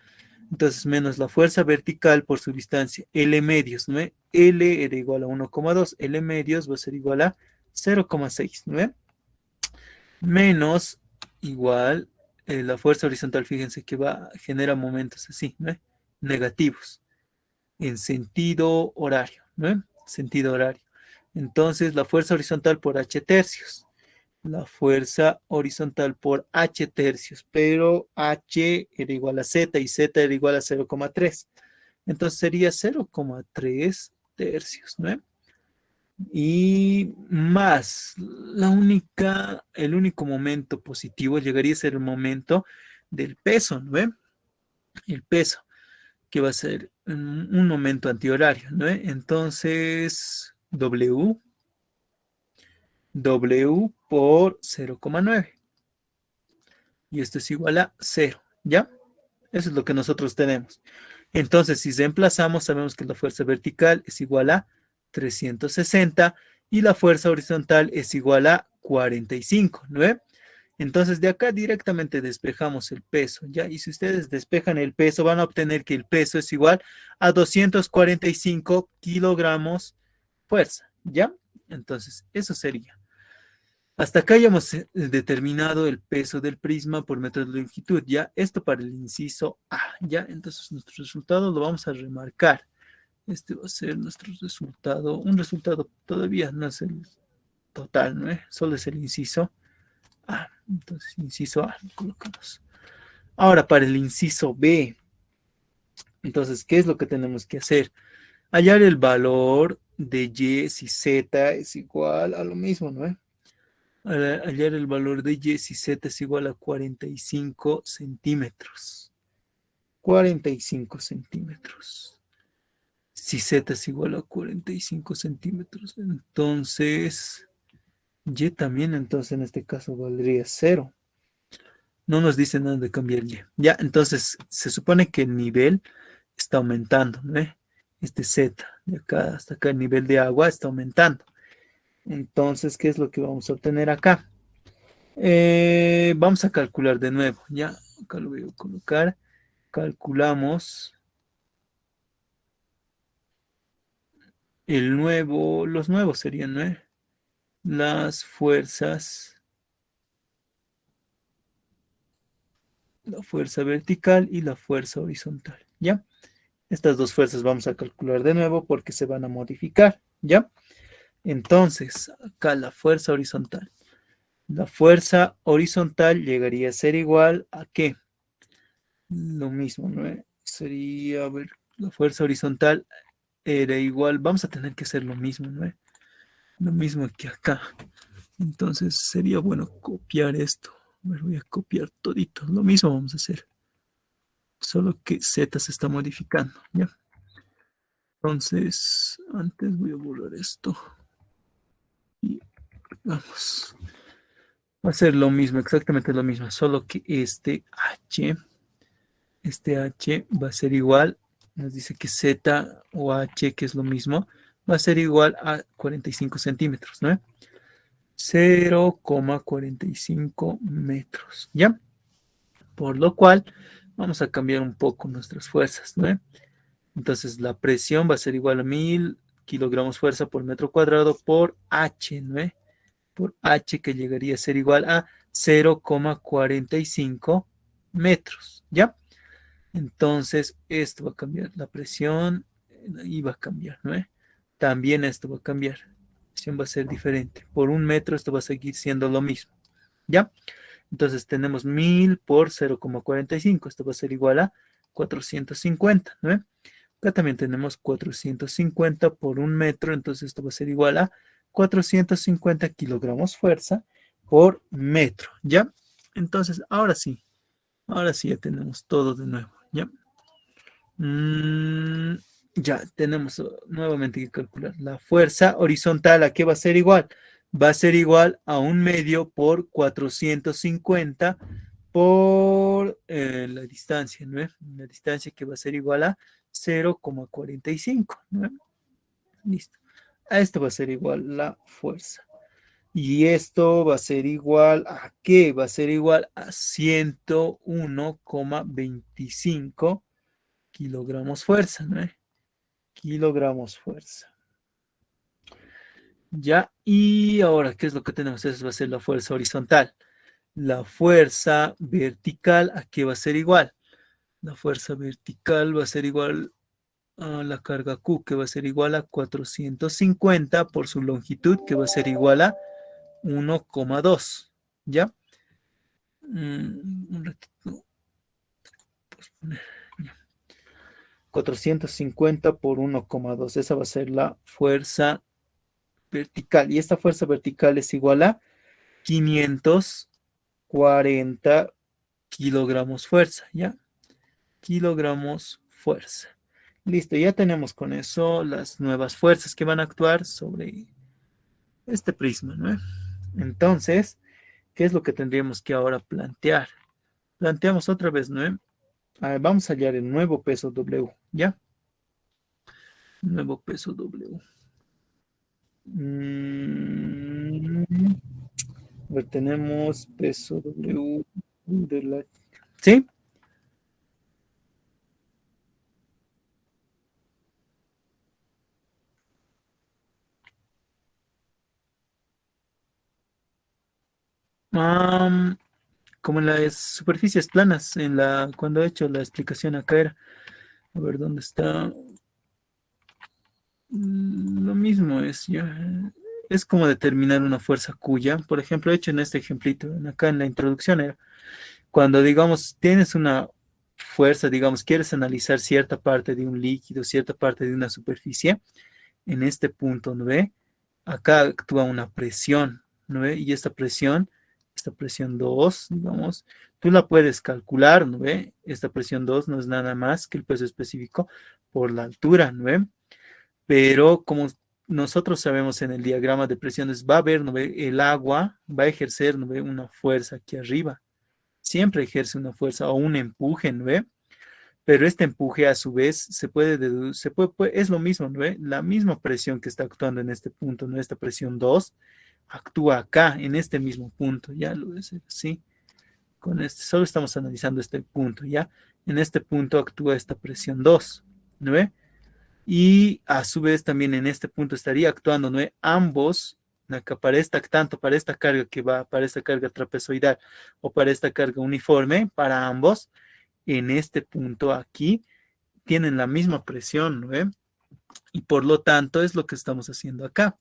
Entonces, menos la fuerza vertical por su distancia, L medios, ¿no? L era igual a 1,2, L medios va a ser igual a 0,6, ¿no? Menos igual la fuerza horizontal, fíjense que genera momentos así, ¿no? Negativos, en sentido horario, ¿no? Sentido horario. Entonces, la fuerza horizontal por H tercios. La fuerza horizontal por H tercios, pero H era igual a Z y Z era igual a 0,3. Entonces sería 0,3 tercios, ¿no? Y más, el único momento positivo llegaría a ser el momento del peso, ¿no? El peso, que va a ser un momento antihorario, ¿no? Entonces, W por 0,9. Y esto es igual a 0, ¿ya? Eso es lo que nosotros tenemos. Entonces, si reemplazamos, sabemos que la fuerza vertical es igual a 360 y la fuerza horizontal es igual a 45, ¿no? Entonces, de acá directamente despejamos el peso, ¿ya? Y si ustedes despejan el peso, van a obtener que el peso es igual a 245 kilogramos fuerza, ¿ya? Entonces, eso sería. Hasta acá ya hemos determinado el peso del prisma por metro de longitud, ¿ya? Esto para el inciso A, ¿ya? Entonces nuestro resultado lo vamos a remarcar. Este va a ser nuestro resultado, un resultado todavía no es el total, ¿no? Solo es el inciso A. Entonces, inciso A, lo colocamos. Ahora, para el inciso B, entonces, ¿qué es lo que tenemos que hacer? Hallar el valor de Y si Z es igual a lo mismo, ¿no? Hallar el valor de Y si Z es igual a 45 centímetros. 45 centímetros. Si Z es igual a 45 centímetros, entonces Y también, entonces en este caso valdría 0. No nos dice nada de cambiar Y. Ya, entonces se supone que el nivel está aumentando, ¿no? Este Z, de acá hasta acá, el nivel de agua está aumentando. Entonces, ¿qué es lo que vamos a obtener acá? Vamos a calcular de nuevo, ya, acá lo voy a colocar, calculamos los nuevos serían, ¿no? Las fuerzas, la fuerza vertical y la fuerza horizontal, ¿ya? Estas dos fuerzas vamos a calcular de nuevo porque se van a modificar, ¿ya? Entonces, acá la fuerza horizontal. La fuerza horizontal llegaría a ser igual a ¿qué? Lo mismo, ¿no? Sería, a ver, la fuerza horizontal era igual, vamos a tener que hacer lo mismo, ¿no? Lo mismo que acá. Entonces sería bueno copiar esto. A ver, voy a copiar todito. Lo mismo vamos a hacer. Solo que Z se está modificando, ¿ya? Entonces, antes voy a borrar esto. Y vamos. Va a ser lo mismo, exactamente lo mismo. Solo que este H va a ser igual, nos dice que Z o H, que es lo mismo, va a ser igual a 45 centímetros, ¿no? 0,45 metros, ¿ya? Por lo cual vamos a cambiar un poco nuestras fuerzas, ¿no? Entonces la presión va a ser igual a 1000 kilogramos fuerza por metro cuadrado por H, ¿no? Por H, que llegaría a ser igual a 0,45 metros, ¿ya? Entonces esto va a cambiar, la presión y va a cambiar, ¿no? También esto va a cambiar, la presión va a ser diferente. Por un metro esto va a seguir siendo lo mismo, ¿ya? Entonces tenemos 1000 por 0,45, esto va a ser igual a 450, ¿no? Acá también tenemos 450 por un metro, entonces esto va a ser igual a 450 kilogramos fuerza por metro, ¿ya? Entonces, ahora sí ya tenemos todo de nuevo, ¿ya? Ya tenemos nuevamente que calcular la fuerza horizontal. ¿A qué va a ser igual? Va a ser igual a 1/2 por 450 por la distancia, ¿no? La distancia que va a ser igual a 0,45, ¿no? Listo. A esto va a ser igual la fuerza. Y esto va a ser igual a ¿qué? Va a ser igual a 101,25 kilogramos fuerza, ¿no? Kilogramos fuerza. Ya, y ahora, ¿qué es lo que tenemos? Eso va a ser la fuerza horizontal. La fuerza vertical, ¿a qué va a ser igual? La fuerza vertical va a ser igual a la carga Q, que va a ser igual a 450 por su longitud, que va a ser igual a 1,2. ¿Ya? Un ratito. Pues, 450 por 1,2. Esa va a ser la fuerza vertical. Y esta fuerza vertical es igual a 540 kilogramos fuerza, ¿ya? Kilogramos fuerza. Listo, ya tenemos con eso las nuevas fuerzas que van a actuar sobre este prisma, ¿no? Entonces, ¿qué es lo que tendríamos que ahora plantear? Planteamos otra vez, ¿no? Vamos a hallar el nuevo peso W, ¿ya? Nuevo peso W. A ver, tenemos peso W de la... ¿Sí? Am, como en las superficies planas, cuando he hecho la explicación acá era, a ver dónde está. Lo mismo es ya, es como determinar una fuerza cuya, por ejemplo, he hecho en este ejemplito, acá en la introducción era, cuando digamos tienes una fuerza, digamos, quieres analizar cierta parte de un líquido, cierta parte de una superficie, en este punto, ¿no ve? Acá actúa una presión, ¿no ve? Y esta presión 2, digamos, tú la puedes calcular, ¿no ve? Esta presión 2 no es nada más que el peso específico por la altura, ¿no ve? Pero como nosotros sabemos en el diagrama de presiones, va a haber, ¿no ve? El agua va a ejercer, ¿no ve? Una fuerza aquí arriba. Siempre ejerce una fuerza o un empuje, ¿no ve? Pero este empuje a su vez se puede deducir, es lo mismo, ¿no ve? La misma presión que está actuando en este punto, ¿no? Esta presión 2 actúa acá, en este mismo punto, ya lo ves así. Con este, solo estamos analizando este punto, ¿ya? En este punto actúa esta presión 2, ¿no ve? Y a su vez también en este punto estaría actuando, ¿no? Ambos, acá para esta, tanto para esta carga que va, para esta carga trapezoidal o para esta carga uniforme, para ambos, en este punto aquí, tienen la misma presión, ¿no? Y por lo tanto es lo que estamos haciendo acá.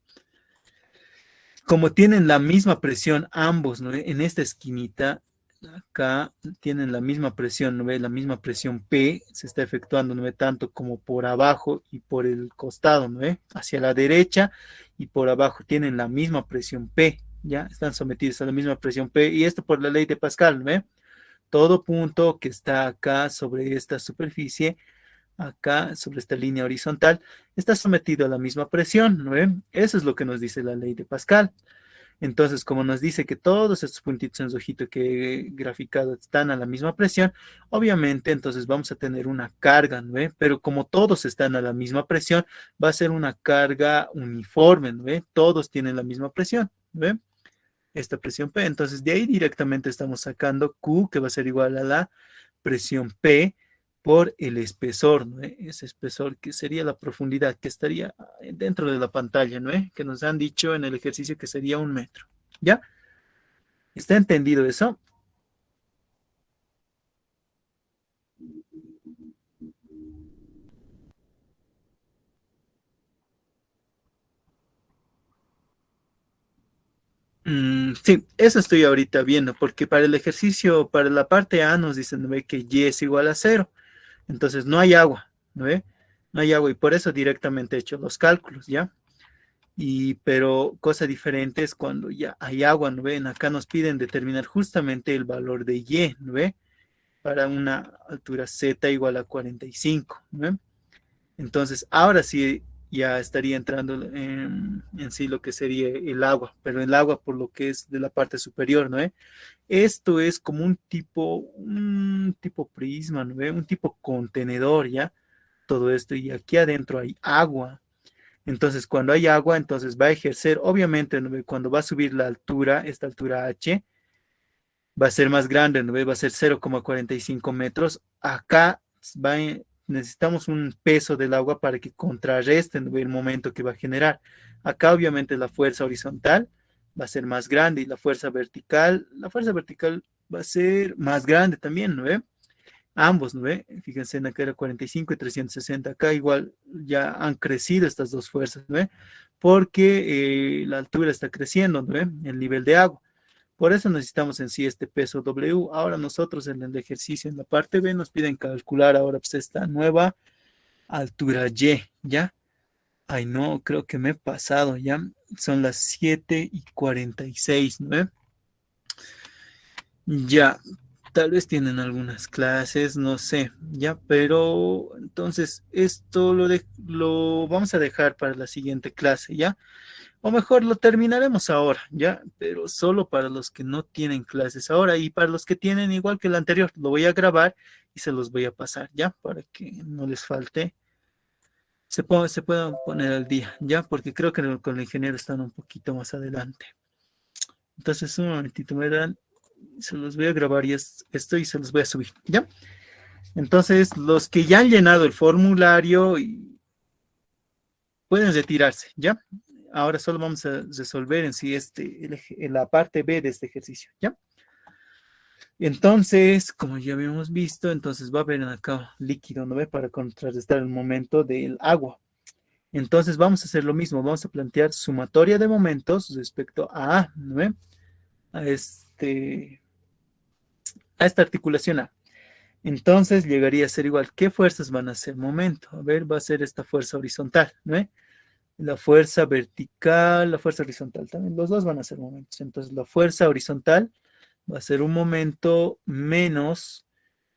Como tienen la misma presión ambos, ¿no? En esta esquinita, acá tienen la misma presión, ¿no ve? La misma presión P se está efectuando, ¿no ve? Tanto como por abajo y por el costado, ¿no ve? Hacia la derecha y por abajo tienen la misma presión P, ¿ya? Están sometidos a la misma presión P y esto por la ley de Pascal, ¿no ve? Todo punto que está acá sobre esta superficie, acá sobre esta línea horizontal, está sometido a la misma presión, ¿no ve? Eso es lo que nos dice la ley de Pascal. Entonces, como nos dice que todos estos puntitos en rojito que he graficado están a la misma presión, obviamente entonces vamos a tener una carga, ¿no ve? Pero como todos están a la misma presión, va a ser una carga uniforme, ¿no ve? Todos tienen la misma presión, ¿no ve? esta presión P. Entonces, de ahí directamente estamos sacando Q, que va a ser igual a la presión P por el espesor, ¿no? Ese espesor que sería la profundidad que estaría dentro de la pantalla, ¿no? Que nos han dicho en el ejercicio que sería 1 metro. ¿Ya? ¿Está entendido eso? Sí, eso estoy ahorita viendo, porque para el ejercicio, para la parte A nos dicen, ¿no ve? Que Y es igual a cero. Entonces no hay agua, ¿no ve? No hay agua y por eso directamente he hecho los cálculos, ¿ya? Pero cosa diferente es cuando ya hay agua, ¿no ven? Acá nos piden determinar justamente el valor de Y, ¿no ve? Para una altura Z igual a 45, ¿no ve? Entonces, ahora sí ya estaría entrando en sí lo que sería el agua, pero el agua por lo que es de la parte superior, ¿no ve? Esto es como un tipo prisma, ¿no ve? Un tipo contenedor, ¿ya? Todo esto, y aquí adentro hay agua. Entonces, cuando hay agua, entonces va a ejercer, obviamente, ¿no? Cuando va a subir la altura, esta altura H, va a ser más grande, ¿no? Va a ser 0,45 metros. Acá necesitamos un peso del agua para que contrarreste, ¿no? El momento que va a generar. Acá, obviamente, la fuerza horizontal va a ser más grande y la fuerza vertical va a ser más grande también, ¿no? Ambos, ¿no ve? Fíjense en acá era 45 y 360. Acá igual ya han crecido estas dos fuerzas, ¿no ve? Porque la altura está creciendo, ¿no ve? El nivel de agua. Por eso necesitamos en sí este peso W. Ahora nosotros en el ejercicio, en la parte B, nos piden calcular ahora pues esta nueva altura Y, ¿ya? Ay, no, creo que me he pasado, ¿ya? Son las 7:46, ¿no ve? Ya, tal vez tienen algunas clases, no sé, ya, pero entonces esto lo vamos a dejar para la siguiente clase, ¿ya? O mejor lo terminaremos ahora, ¿ya? Pero solo para los que no tienen clases ahora y para los que tienen igual que el anterior, lo voy a grabar y se los voy a pasar, ¿ya? Para que no les falte, se puedan poner al día, ¿ya? Porque creo que con el ingeniero están un poquito más adelante. Entonces, un momentito, me dan, se los voy a grabar y esto y se los voy a subir, ¿ya? Entonces, los que ya han llenado el formulario pueden retirarse, ¿ya? Ahora solo vamos a resolver en sí en la parte B de este ejercicio, ¿ya? Entonces, como ya habíamos visto, entonces va a haber acá líquido, ¿no ve? Para contrarrestar el momento del agua. Entonces vamos a hacer lo mismo, vamos a plantear sumatoria de momentos respecto a, ¿no ve? A, a esta articulación A. Entonces llegaría a ser igual. ¿Qué fuerzas van a ser momento? A ver, va a ser esta fuerza horizontal, ¿no ve? La fuerza vertical, la fuerza horizontal también, los dos van a ser momentos. Entonces la fuerza horizontal va a ser un momento menos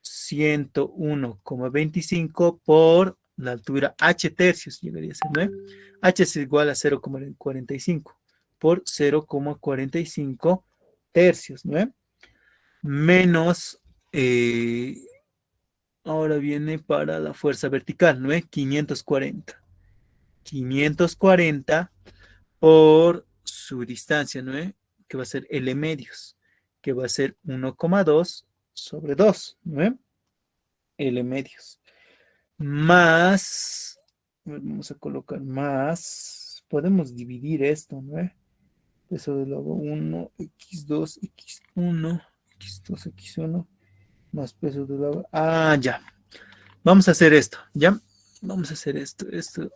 101,25 por la altura h tercios, llegaría a ser, ¿no? H es igual a 0,45 por 0,45 tercios, ¿no? Menos, ahora viene para la fuerza vertical, ¿no? 540. 540 por su distancia, ¿no? Que va a ser L medios, que va a ser 1,2 sobre 2, ¿no? L medios. Más, vamos a colocar más, podemos dividir esto, ¿no? Eso de luego 1, x2, x1, x2, x1, más peso del agua. Ah, ya. Vamos a hacer esto, ¿ya? Vamos a hacer esto. Esto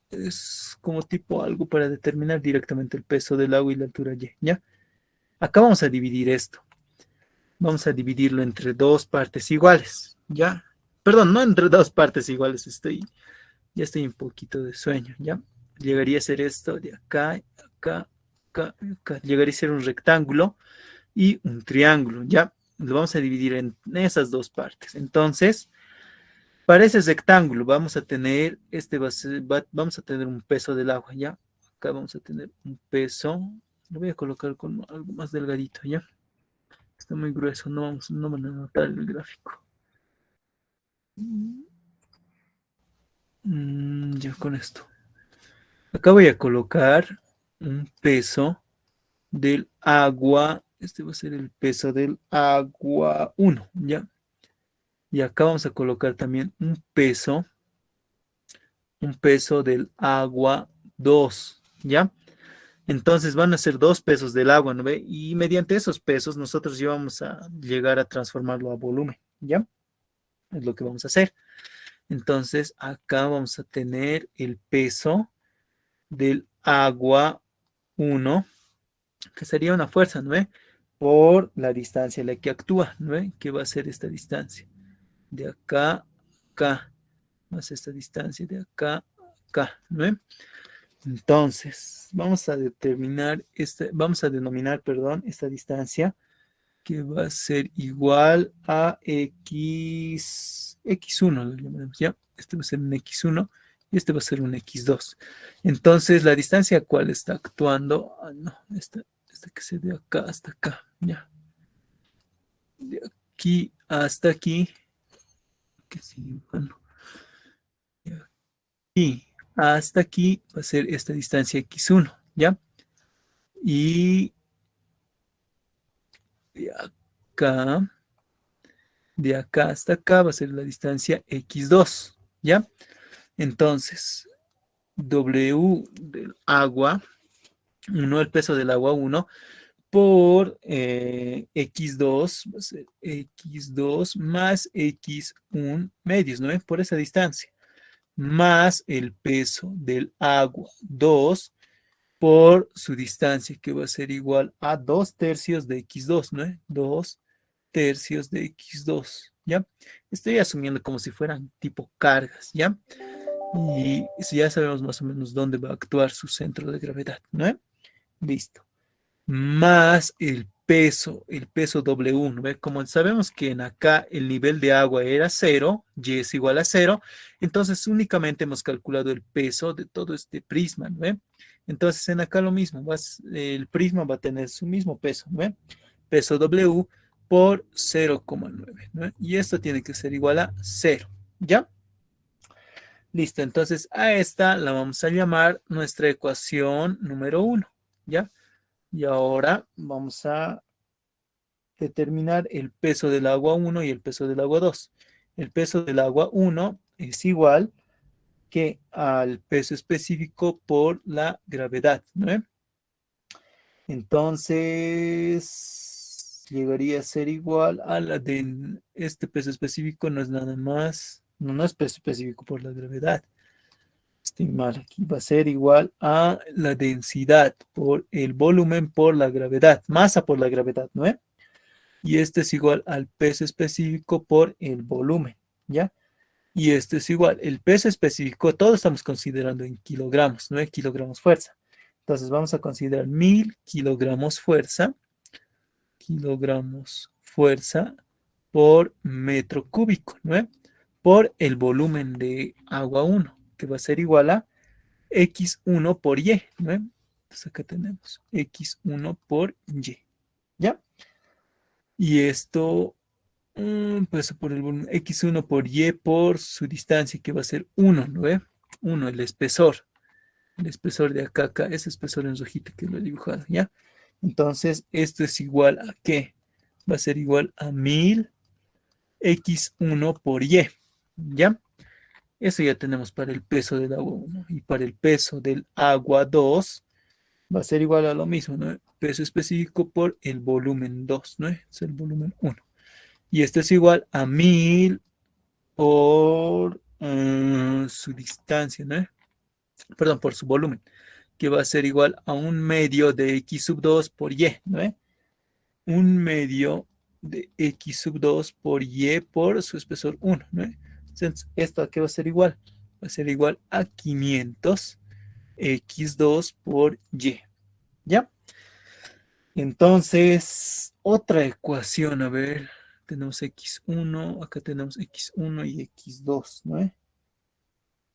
es como tipo algo para determinar directamente el peso del agua y la altura Y, ¿ya? Acá vamos a dividir esto. Vamos a dividirlo entre dos partes iguales, ¿ya? Perdón, no entre dos partes iguales, ya estoy un poquito de sueño, ¿ya? Llegaría a ser esto de acá, acá, acá, acá. Llegaría a ser un rectángulo y un triángulo, ¿ya? Lo vamos a dividir en esas dos partes. Entonces, para ese rectángulo vamos a tener, vamos a tener un peso del agua, ¿ya? Acá vamos a tener un peso. Lo voy a colocar con algo más delgadito, ¿ya? Está muy grueso, no van a notar el gráfico. Ya con esto. Acá voy a colocar un peso del agua, este va a ser el peso del agua 1, ¿ya? Y acá vamos a colocar también un peso del agua 2, ¿ya? Entonces van a ser 2 pesos del agua, ¿no ve? Y mediante esos pesos nosotros ya vamos a llegar a transformarlo a volumen, ¿ya? Es lo que vamos a hacer. Entonces acá vamos a tener el peso del agua 1, que sería una fuerza, ¿no ve? Por la distancia en la que actúa, ¿no ve? ¿Qué va a ser esta distancia? De acá a acá, más esta distancia de acá a acá, ¿no ve? Entonces, vamos a denominar, perdón, esta distancia que va a ser igual a x1, lo llamaremos, ¿ya? Este va a ser un x1 y este va a ser un x2. Entonces, la distancia cuál está actuando, no, esta que se de acá hasta acá, ¿ya? De aquí hasta aquí, que sí, bueno, de aquí hasta aquí va a ser esta distancia x1, ¿ya? Y de acá, de acá hasta acá va a ser la distancia x2, ¿ya? Entonces, W del agua, 1, el peso del agua 1, por x2, va a ser x2 más x1 medios, ¿no? Por esa distancia, más el peso del agua 2 por su distancia, que va a ser igual a 2 tercios de x2, ¿no? 2 tercios de x2, ¿ya? Estoy asumiendo como si fueran tipo cargas, ¿ya? Y ya sabemos más o menos dónde va a actuar su centro de gravedad, ¿no? Listo. Más el peso W, ¿no? Como sabemos que en acá el nivel de agua era 0, Y es igual a 0, entonces únicamente hemos calculado el peso de todo este prisma, ¿no? Entonces en acá lo mismo, el prisma va a tener su mismo peso, ¿no? Peso W por 0,9, ¿no? Y esto tiene que ser igual a 0, ¿ya? Listo, entonces a esta la vamos a llamar nuestra ecuación número 1, ¿ya? Y ahora vamos a determinar el peso del agua 1 y el peso del agua 2. El peso del agua 1 es igual que al peso específico por la gravedad, ¿no? Entonces, llegaría a ser igual a la de este peso específico, no es nada más, no es peso específico por la gravedad. Estoy mal, aquí va a ser igual a la densidad por el volumen por la gravedad, masa por la gravedad, ¿no? Y este es igual al peso específico por el volumen, ¿ya? Y este es igual, el peso específico, todo estamos considerando en kilogramos, ¿no? Kilogramos fuerza. Entonces vamos a considerar 1000 kilogramos fuerza por metro cúbico, ¿no? Por el volumen de agua 1, que va a ser igual a x1 por y, ¿no? Entonces acá tenemos x1 por y, ¿ya? Y esto, pues por el volumen x1 por y por su distancia, que va a ser 1, ¿no? 1, el espesor. El espesor de acá, acá, ese espesor en rojito que lo he dibujado, ¿ya? Entonces, esto es igual a ¿qué? Va a ser igual a 1000 x1 por y, ¿ya? Eso ya tenemos para el peso del agua 1 y para el peso del agua 2 va a ser igual a lo mismo, ¿no? Peso específico por el volumen 2, ¿no? Es el volumen 1. Y esto es igual a 1000 por su distancia, ¿no? Perdón, por su volumen, que va a ser igual a 1/2 de x sub 2 por y, ¿no? 1/2 de x sub 2 por y por su espesor 1, ¿no? Entonces, ¿esto a qué va a ser igual? Va a ser igual a 500 x2 por y, ¿ya? Entonces, otra ecuación, a ver, tenemos x1, acá tenemos x1 y x2, ¿no?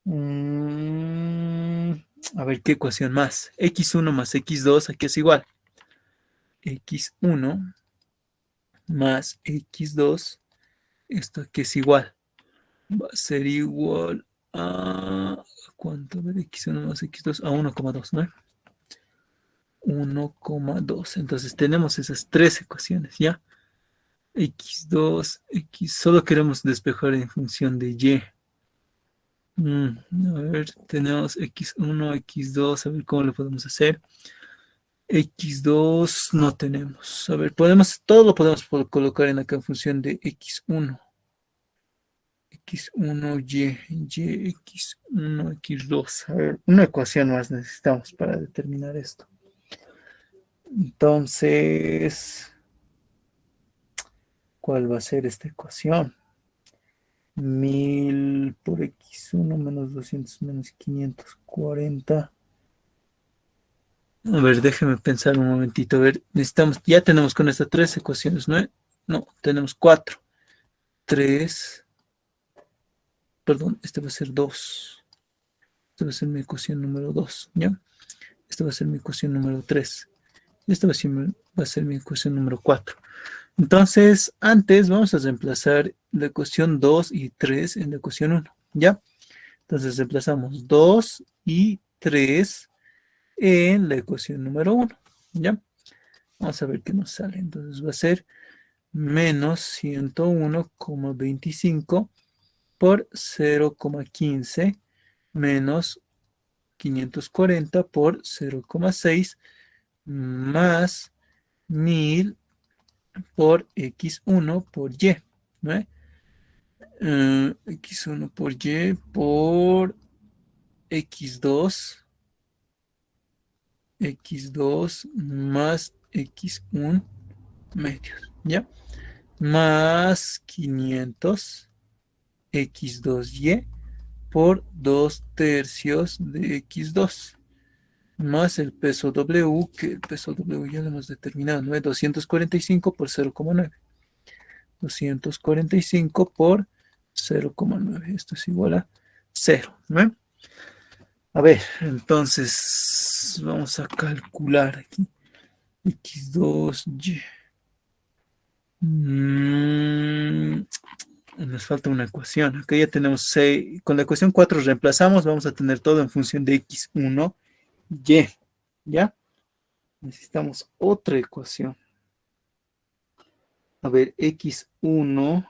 Mm, a ver, ¿qué ecuación más? X1 más X2, aquí es igual. X1 más X2, esto aquí es igual. Va a ser igual a... ¿Cuánto? A ver, X1 más X2 a 1,2, ¿no? 1,2. Entonces tenemos esas tres ecuaciones, ¿ya? X2, X, solo queremos despejar en función de Y. A ver, tenemos X1, X2, a ver cómo lo podemos hacer. X2 no tenemos. A ver, todo lo podemos colocar en acá en función de X1. X1, Y, X1, X2. A ver, una ecuación más necesitamos para determinar esto. Entonces, ¿cuál va a ser esta ecuación? 1000 por X1 menos 200 menos 540. A ver, déjeme pensar un momentito. A ver, ya tenemos con estas tres ecuaciones, ¿no? No, tenemos 4. 3. Perdón, este va a ser 2. Esta va a ser mi ecuación número 2, ¿ya? Esta va a ser mi ecuación número 3. Y esta va a ser mi ecuación número 4. Entonces, antes vamos a reemplazar la ecuación 2 y 3 en la ecuación 1, ¿ya? Entonces reemplazamos 2 y 3 en la ecuación número 1, ¿ya? Vamos a ver qué nos sale. Entonces va a ser menos 101,25 por 0,15 menos 540 por 0,6 más 1000 por X1 por Y, ¿no? X1 por Y por X2 más X1 medios, ¿ya? Más 500 X2Y por 2 tercios de X2 más el peso W, que el peso W ya lo hemos determinado, ¿no? 245 por 0,9. 245 por 0,9. Esto es igual a 0, ¿no? A ver, entonces vamos a calcular aquí. X2Y. Nos falta una ecuación. Acá ya tenemos 6. Con la ecuación 4 reemplazamos. Vamos a tener todo en función de X1, Y. ¿Ya? Necesitamos otra ecuación. A ver, X1.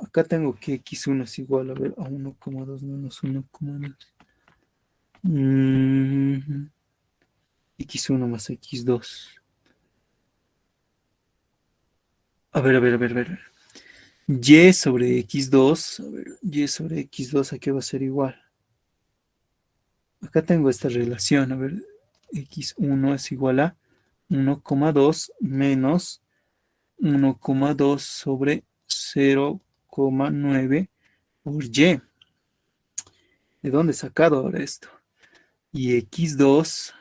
Acá tengo que X1 es igual, a ver, a 1,2 menos 1,2. X1 más X2. A ver. Y sobre X2. A ver, Y sobre X2, ¿a qué va a ser igual? Acá tengo esta relación. A ver, X1 es igual a 1,2 menos 1,2 sobre 0,9 por Y. ¿De dónde he sacado ahora esto? Y X2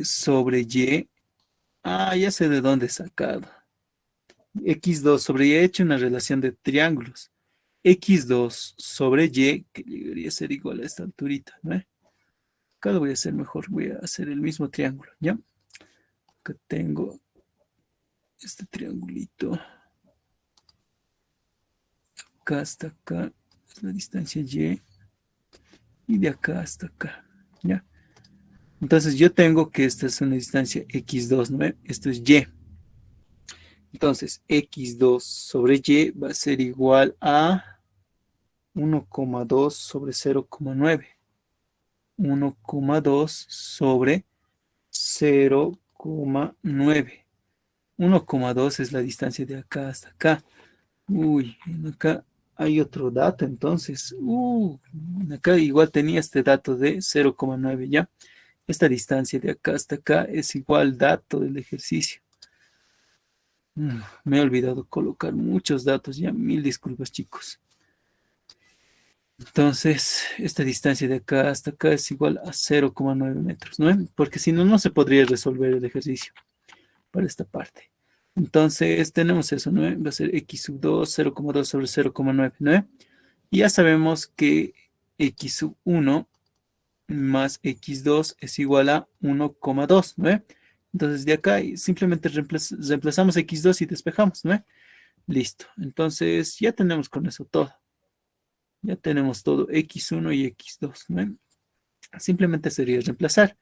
sobre Y. Ah, ya sé de dónde he sacado. X2 sobre Y, he hecho una relación de triángulos. X2 sobre Y, que debería ser igual a esta alturita, ¿no? Acá lo voy a hacer mejor. Voy a hacer el mismo triángulo, ¿ya? Acá tengo este triangulito. Acá hasta acá es la distancia Y. Y de acá hasta acá, ¿ya? Entonces yo tengo que esta es una distancia X2, ¿no? Esto es Y. Entonces X2 sobre Y va a ser igual a 1,2 sobre 0,9. 1,2 sobre 0,9. 1,2 es la distancia de acá hasta acá. Uy, acá hay otro dato entonces. Acá igual tenía este dato de 0,9, ¿ya? Esta distancia de acá hasta acá es igual dato del ejercicio. Me he olvidado colocar muchos datos, ya 1000 disculpas, chicos. Entonces, esta distancia de acá hasta acá es igual a 0,9 metros, ¿no? Porque si no, no se podría resolver el ejercicio para esta parte. Entonces, tenemos eso, ¿no? Va a ser x sub 2, 0,2 sobre 0,9, ¿no? Y ya sabemos que x sub 1 más x2 es igual a 1,2, ¿no? Entonces, de acá simplemente reemplazamos x2 y despejamos, ¿no? Listo. Entonces, ya tenemos con eso todo. Ya tenemos todo, x1 y x2, ¿no? Simplemente sería reemplazar.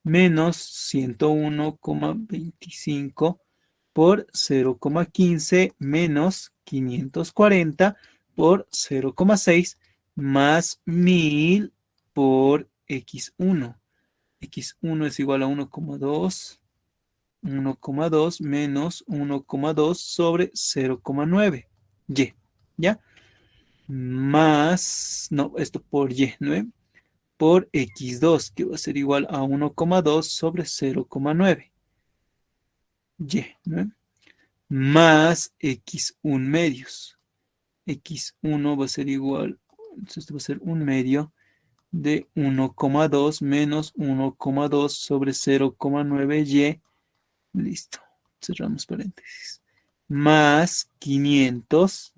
Menos 101,25 por 0,15 menos 540 por 0,6 más 1000 por x1. X1 es igual a 1,2 menos 1,2 sobre 0,9 y, ¿ya? Más, no, esto por y, ¿no? Por x2, que va a ser igual a 1,2 sobre 0,9 y, ¿no? Más x1 medios. X1 va a ser igual, entonces esto va a ser 1 medio de 1,2 menos 1,2 sobre 0,9y. Listo. Cerramos paréntesis. Más 500,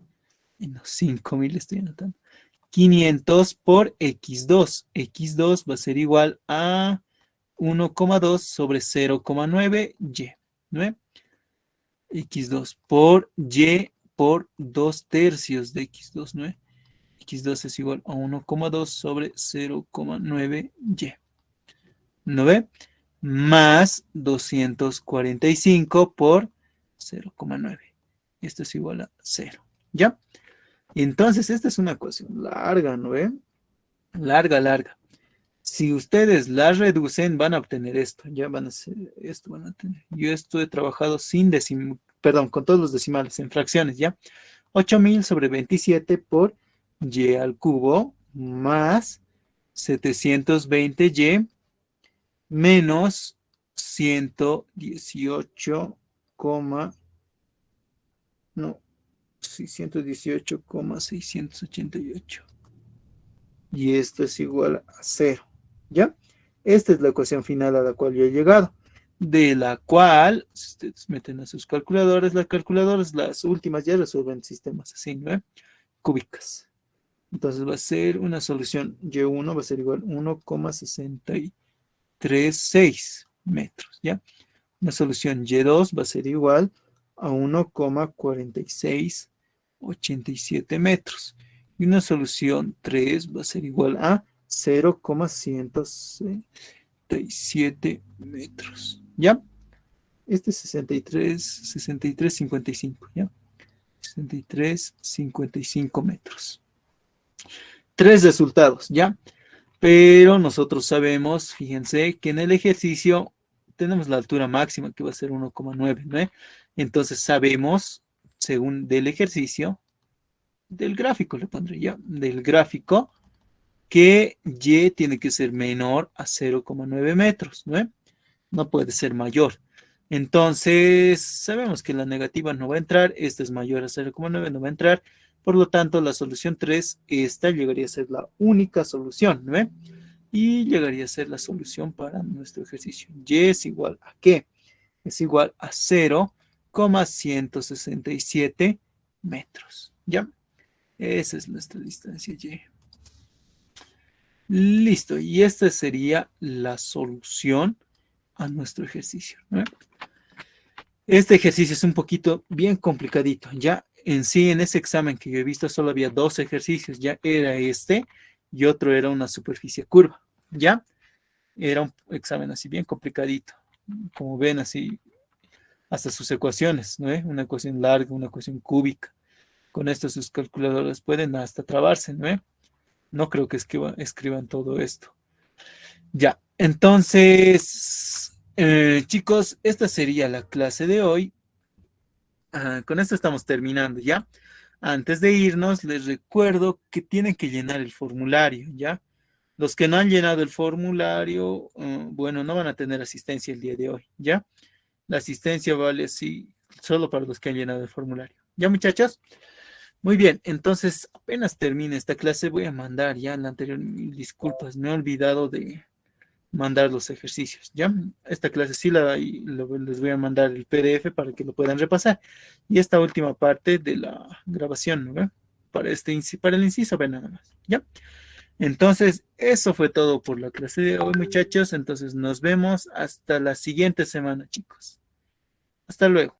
menos 5000 estoy anotando. 500 por x2. X2 va a ser igual a 1,2 sobre 0,9y. ¿No? X2 por y por 2 tercios de x2, ¿no? X2 es igual a 1,2 sobre 0,9y. ¿No ve? Más 245 por 0,9. Esto es igual a 0. ¿Ya? Entonces, esta es una ecuación larga, ¿no ve? Larga, larga. Si ustedes la reducen, van a obtener esto. Ya van a hacer esto, van a tener. Yo esto he trabajado sin perdón, con todos los decimales, en fracciones, ¿ya? 8000 sobre 27 por y al cubo más 720y menos 118, no, 618,688. Y esto es igual a 0, ¿ya? Esta es la ecuación final a la cual yo he llegado, de la cual, si ustedes meten a sus calculadores, las calculadoras, las últimas ya resuelven sistemas así, ¿no? Cúbicas. Entonces va a ser una solución Y1 va a ser igual a 1,636 metros, ¿ya? Una solución Y2 va a ser igual a 1,4687 metros. Y una solución 3 va a ser igual a 0,167 metros, ¿ya? Este es 63,55, ¿ya? 63,55 metros. 3 resultados, ¿ya? Pero nosotros sabemos, fíjense, que en el ejercicio tenemos la altura máxima que va a ser 1,9, ¿no? Entonces sabemos, según del ejercicio, del gráfico le pondré ya, del gráfico, que y tiene que ser menor a 0,9 metros, ¿no? No puede ser mayor. Entonces, sabemos que la negativa no va a entrar, esta es mayor a 0,9, no va a entrar, por lo tanto, la solución 3, esta llegaría a ser la única solución, ¿no? Y llegaría a ser la solución para nuestro ejercicio. Y es igual a ¿qué? Es igual a 0,167 metros, ¿ya? Esa es nuestra distancia Y. Listo, y esta sería la solución a nuestro ejercicio, ¿no? Este ejercicio es un poquito bien complicadito, ya en sí en ese examen que yo he visto solo había 2 ejercicios, ya era este y otro era una superficie curva, ya era un examen así bien complicadito, como ven así hasta sus ecuaciones, ¿no? Una ecuación larga, una ecuación cúbica, con esto sus calculadoras pueden hasta trabarse, ¿no? No creo que escriban todo esto. Ya, entonces, chicos, esta sería la clase de hoy. Con esto estamos terminando, ¿ya? Antes de irnos, les recuerdo que tienen que llenar el formulario, ¿ya? Los que no han llenado el formulario, bueno, no van a tener asistencia el día de hoy, ¿ya? La asistencia vale así solo para los que han llenado el formulario. ¿Ya, muchachos? Muy bien, entonces apenas termine esta clase voy a mandar ya en la anterior, disculpas, me he olvidado de mandar los ejercicios, ¿ya? Esta clase sí les voy a mandar el PDF para que lo puedan repasar. Y esta última parte de la grabación, ¿no? Para el inciso, ven nada más, ¿ya? Entonces, eso fue todo por la clase de hoy, muchachos. Entonces, nos vemos hasta la siguiente semana, chicos. Hasta luego.